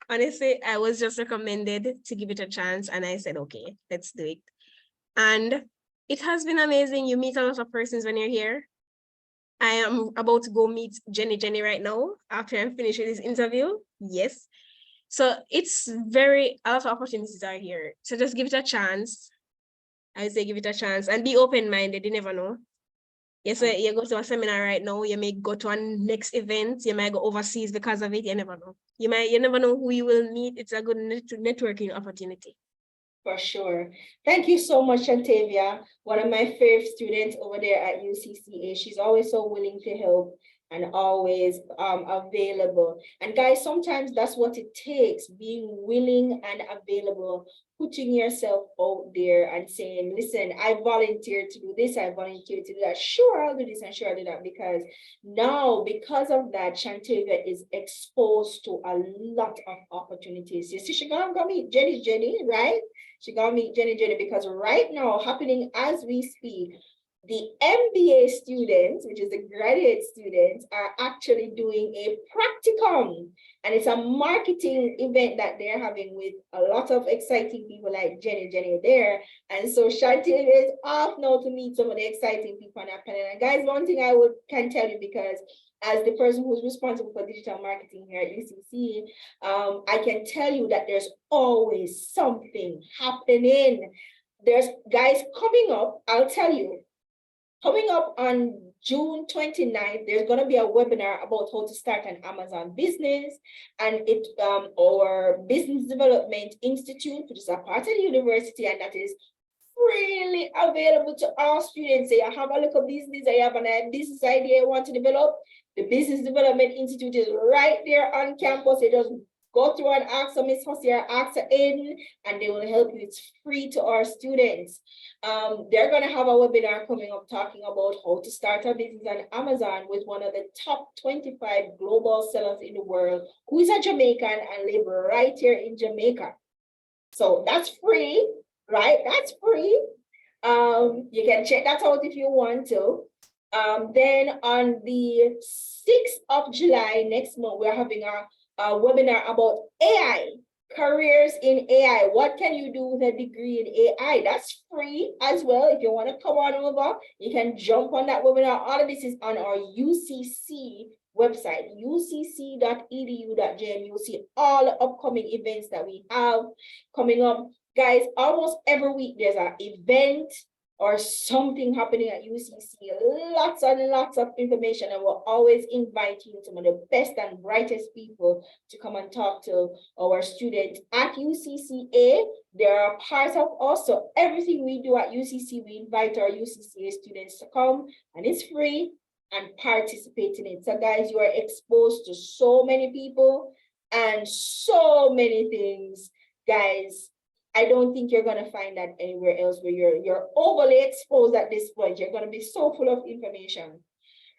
Honestly, I was just recommended to give it a chance and I said, okay, let's do it. And it has been amazing. You meet a lot of persons when you're here. I am about to go meet Jenny right now after I'm finished with this interview. Yes. So it's a lot of opportunities are here. So just give it a chance. I would say give it a chance and be open-minded. You never know. Yes, so you go to a seminar right now, you may go to a next event, you might go overseas because of it, you never know. You never know who you will meet. It's a good networking opportunity. For sure. Thank you so much, Shantavia. One of my favorite students over there at UCCA. She's always so willing to help and always available. And guys, sometimes that's what it takes, being willing and available, putting yourself out there and saying, listen, I volunteered to do this, I volunteered to do that. Sure, I'll do this and sure I'll do that, because now, because of that, Shantavia is exposed to a lot of opportunities. You see, she gonna go meet Jenny, right? She gonna meet Jenny, because right now, happening as we speak, the MBA students, which is the graduate students, are actually doing a practicum, and it's a marketing event that they're having with a lot of exciting people like Jenny there. And so Shantavia is off now to meet some of the exciting people on that panel. And guys, one thing I can tell you, because as the person who's responsible for digital marketing here at UCC, I can tell you that there's always something happening. There's guys coming up, I'll tell you, coming up on June 29th, there's going to be a webinar about how to start an Amazon business, and our Business Development Institute, which is a part of the university, and that is freely available to all students. So you have a look at business, you have a business idea you want to develop, the Business Development Institute is right there on campus. You just go through and ask Miss Hossie or ask her in, and they will help you. It's free to our students. They're going to have a webinar coming up talking about how to start a business on Amazon with one of the top 25 global sellers in the world, who is a Jamaican and live right here in Jamaica. So that's free, right? That's free. You can check that out if you want to. Then on the 6th of July, next month, we're having a webinar about AI, careers in AI. What can you do with a degree in AI? That's free as well. If you want to come on over, you can jump on that webinar. All of this is on our UCC website, ucc.edu.jm. You'll see all the upcoming events that we have coming up. Guys, almost every week there's an event or something happening at UCC, lots and lots of information, and we're always inviting some of the best and brightest people to come and talk to our students at UCCA. They're a part of us, so everything we do at UCC, we invite our UCCA students to come, and it's free, and participate in it. So guys, you are exposed to so many people and so many things, guys. I don't think you're going to find that anywhere else, where you're overly exposed at this point. You're going to be so full of information.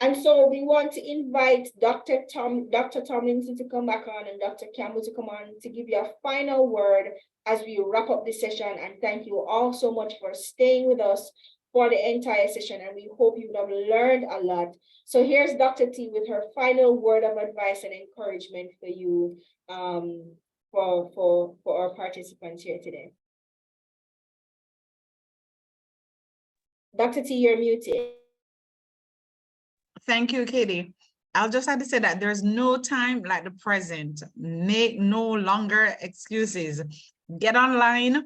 And so we want to invite Dr. Tomlinson to come back on, and Dr. Campbell to come on to give you a final word as we wrap up this session. And thank you all so much for staying with us for the entire session, and we hope you have learned a lot. So here's Dr. T with her final word of advice and encouragement for you, for our participants here today. Dr. T, you're muted. Thank you, Katie. I'll just have to say that there's no time like the present. Make no longer excuses. Get online,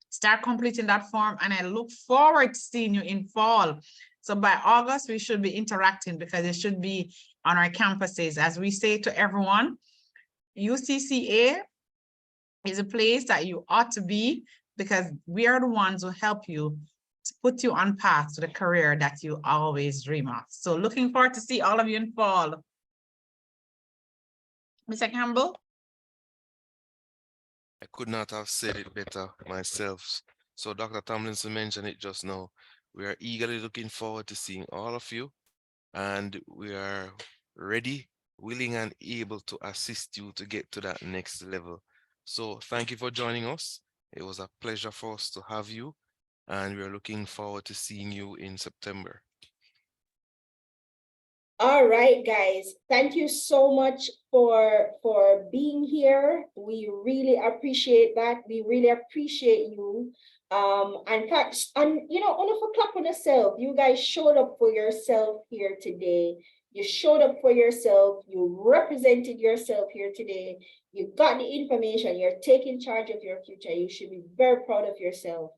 start completing that form, and I look forward to seeing you in fall. So by August, we should be interacting, because it should be on our campuses. As we say to everyone, UCCA is a place that you ought to be, because we are the ones who help you to put you on path to the career that you always dream of. So looking forward to see all of you in fall. Mr. Campbell? I could not have said it better myself. So Dr. Tomlinson mentioned it just now. We are eagerly looking forward to seeing all of you, and we are ready, willing, and able to assist you to get to that next level. So thank you for joining us. It was a pleasure for us to have you, and we are looking forward to seeing you in September. All right, guys, thank you so much for being here. We really appreciate that. We really appreciate you. In fact, you know, only for clap on yourself, you guys showed up for yourself here today. You showed up for yourself. You represented yourself here today. You got the information. You're taking charge of your future. You should be very proud of yourself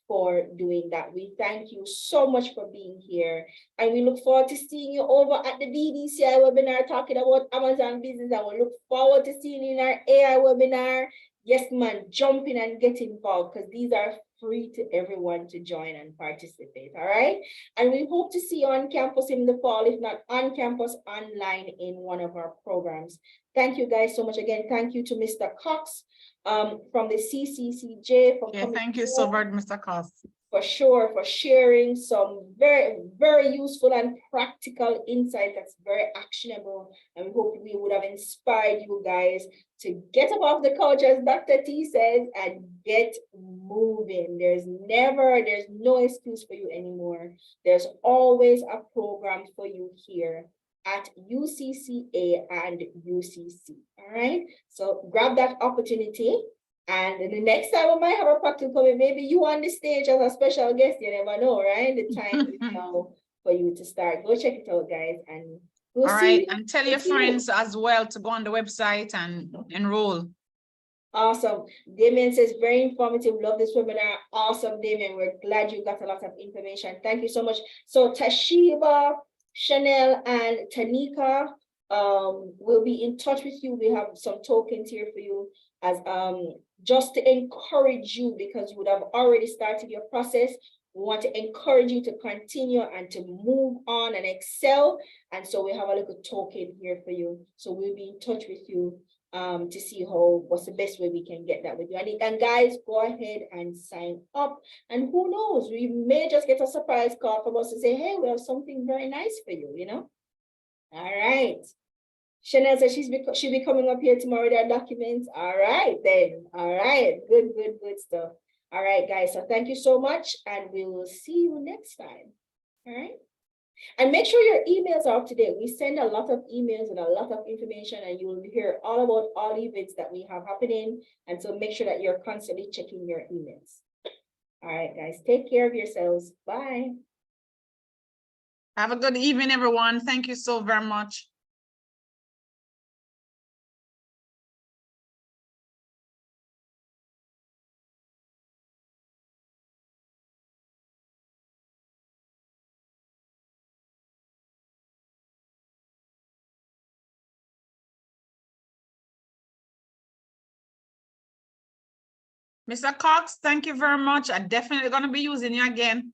for doing that. We thank you so much for being here. And we look forward to seeing you over at the BDCI webinar talking about Amazon business. And we look forward to seeing you in our AI webinar. Yes, man, jump in and get involved because these are free to everyone to join and participate. All right. And we hope to see you on campus in the fall, if not on campus, online in one of our programs. Thank you guys so much again. Thank you to Mr. Cox from the CCCJ for coming. Thank you so much, Mr. Cox. For sure, for sharing some very, very useful and practical insight that's very actionable. And we hope we would have inspired you guys to get up off the couch, as Dr. T says, and get moving. There's no excuse for you anymore. There's always a program for you here at UCCA and UCC. All right, so grab that opportunity. And the next time we might have a practical coming, maybe you on the stage as a special guest, you never know, right? The time is now for you to start. Go check it out, guys. And we'll all see right, you. and tell your friends as well to go on the website and enroll. Awesome. Damien says, very informative. Love this webinar. Awesome, Damien. We're glad you got a lot of information. Thank you so much. So Tashiba, Chanel, and Tanika will be in touch with you. We have some tokens here for you as just to encourage you, because you would have already started your process. We want to encourage you to continue and to move on and excel. And so we have a little token here for you. So we'll be in touch with you to see what's the best way we can get that with you. And guys, go ahead and sign up. And who knows, we may just get a surprise call from us to say, hey, we have something very nice for you, you know? All right. Chanel says she'll be coming up here tomorrow, their documents. All right, then. All right. Good stuff. All right, guys. So thank you so much, and we will see you next time. All right. And make sure your emails are up to date. We send a lot of emails and a lot of information, and you will hear all about all events that we have happening. And so make sure that you're constantly checking your emails. All right, guys. Take care of yourselves. Bye. Have a good evening, everyone. Thank you so very much. Mr. Cox, thank you very much. I'm definitely going to be using you again.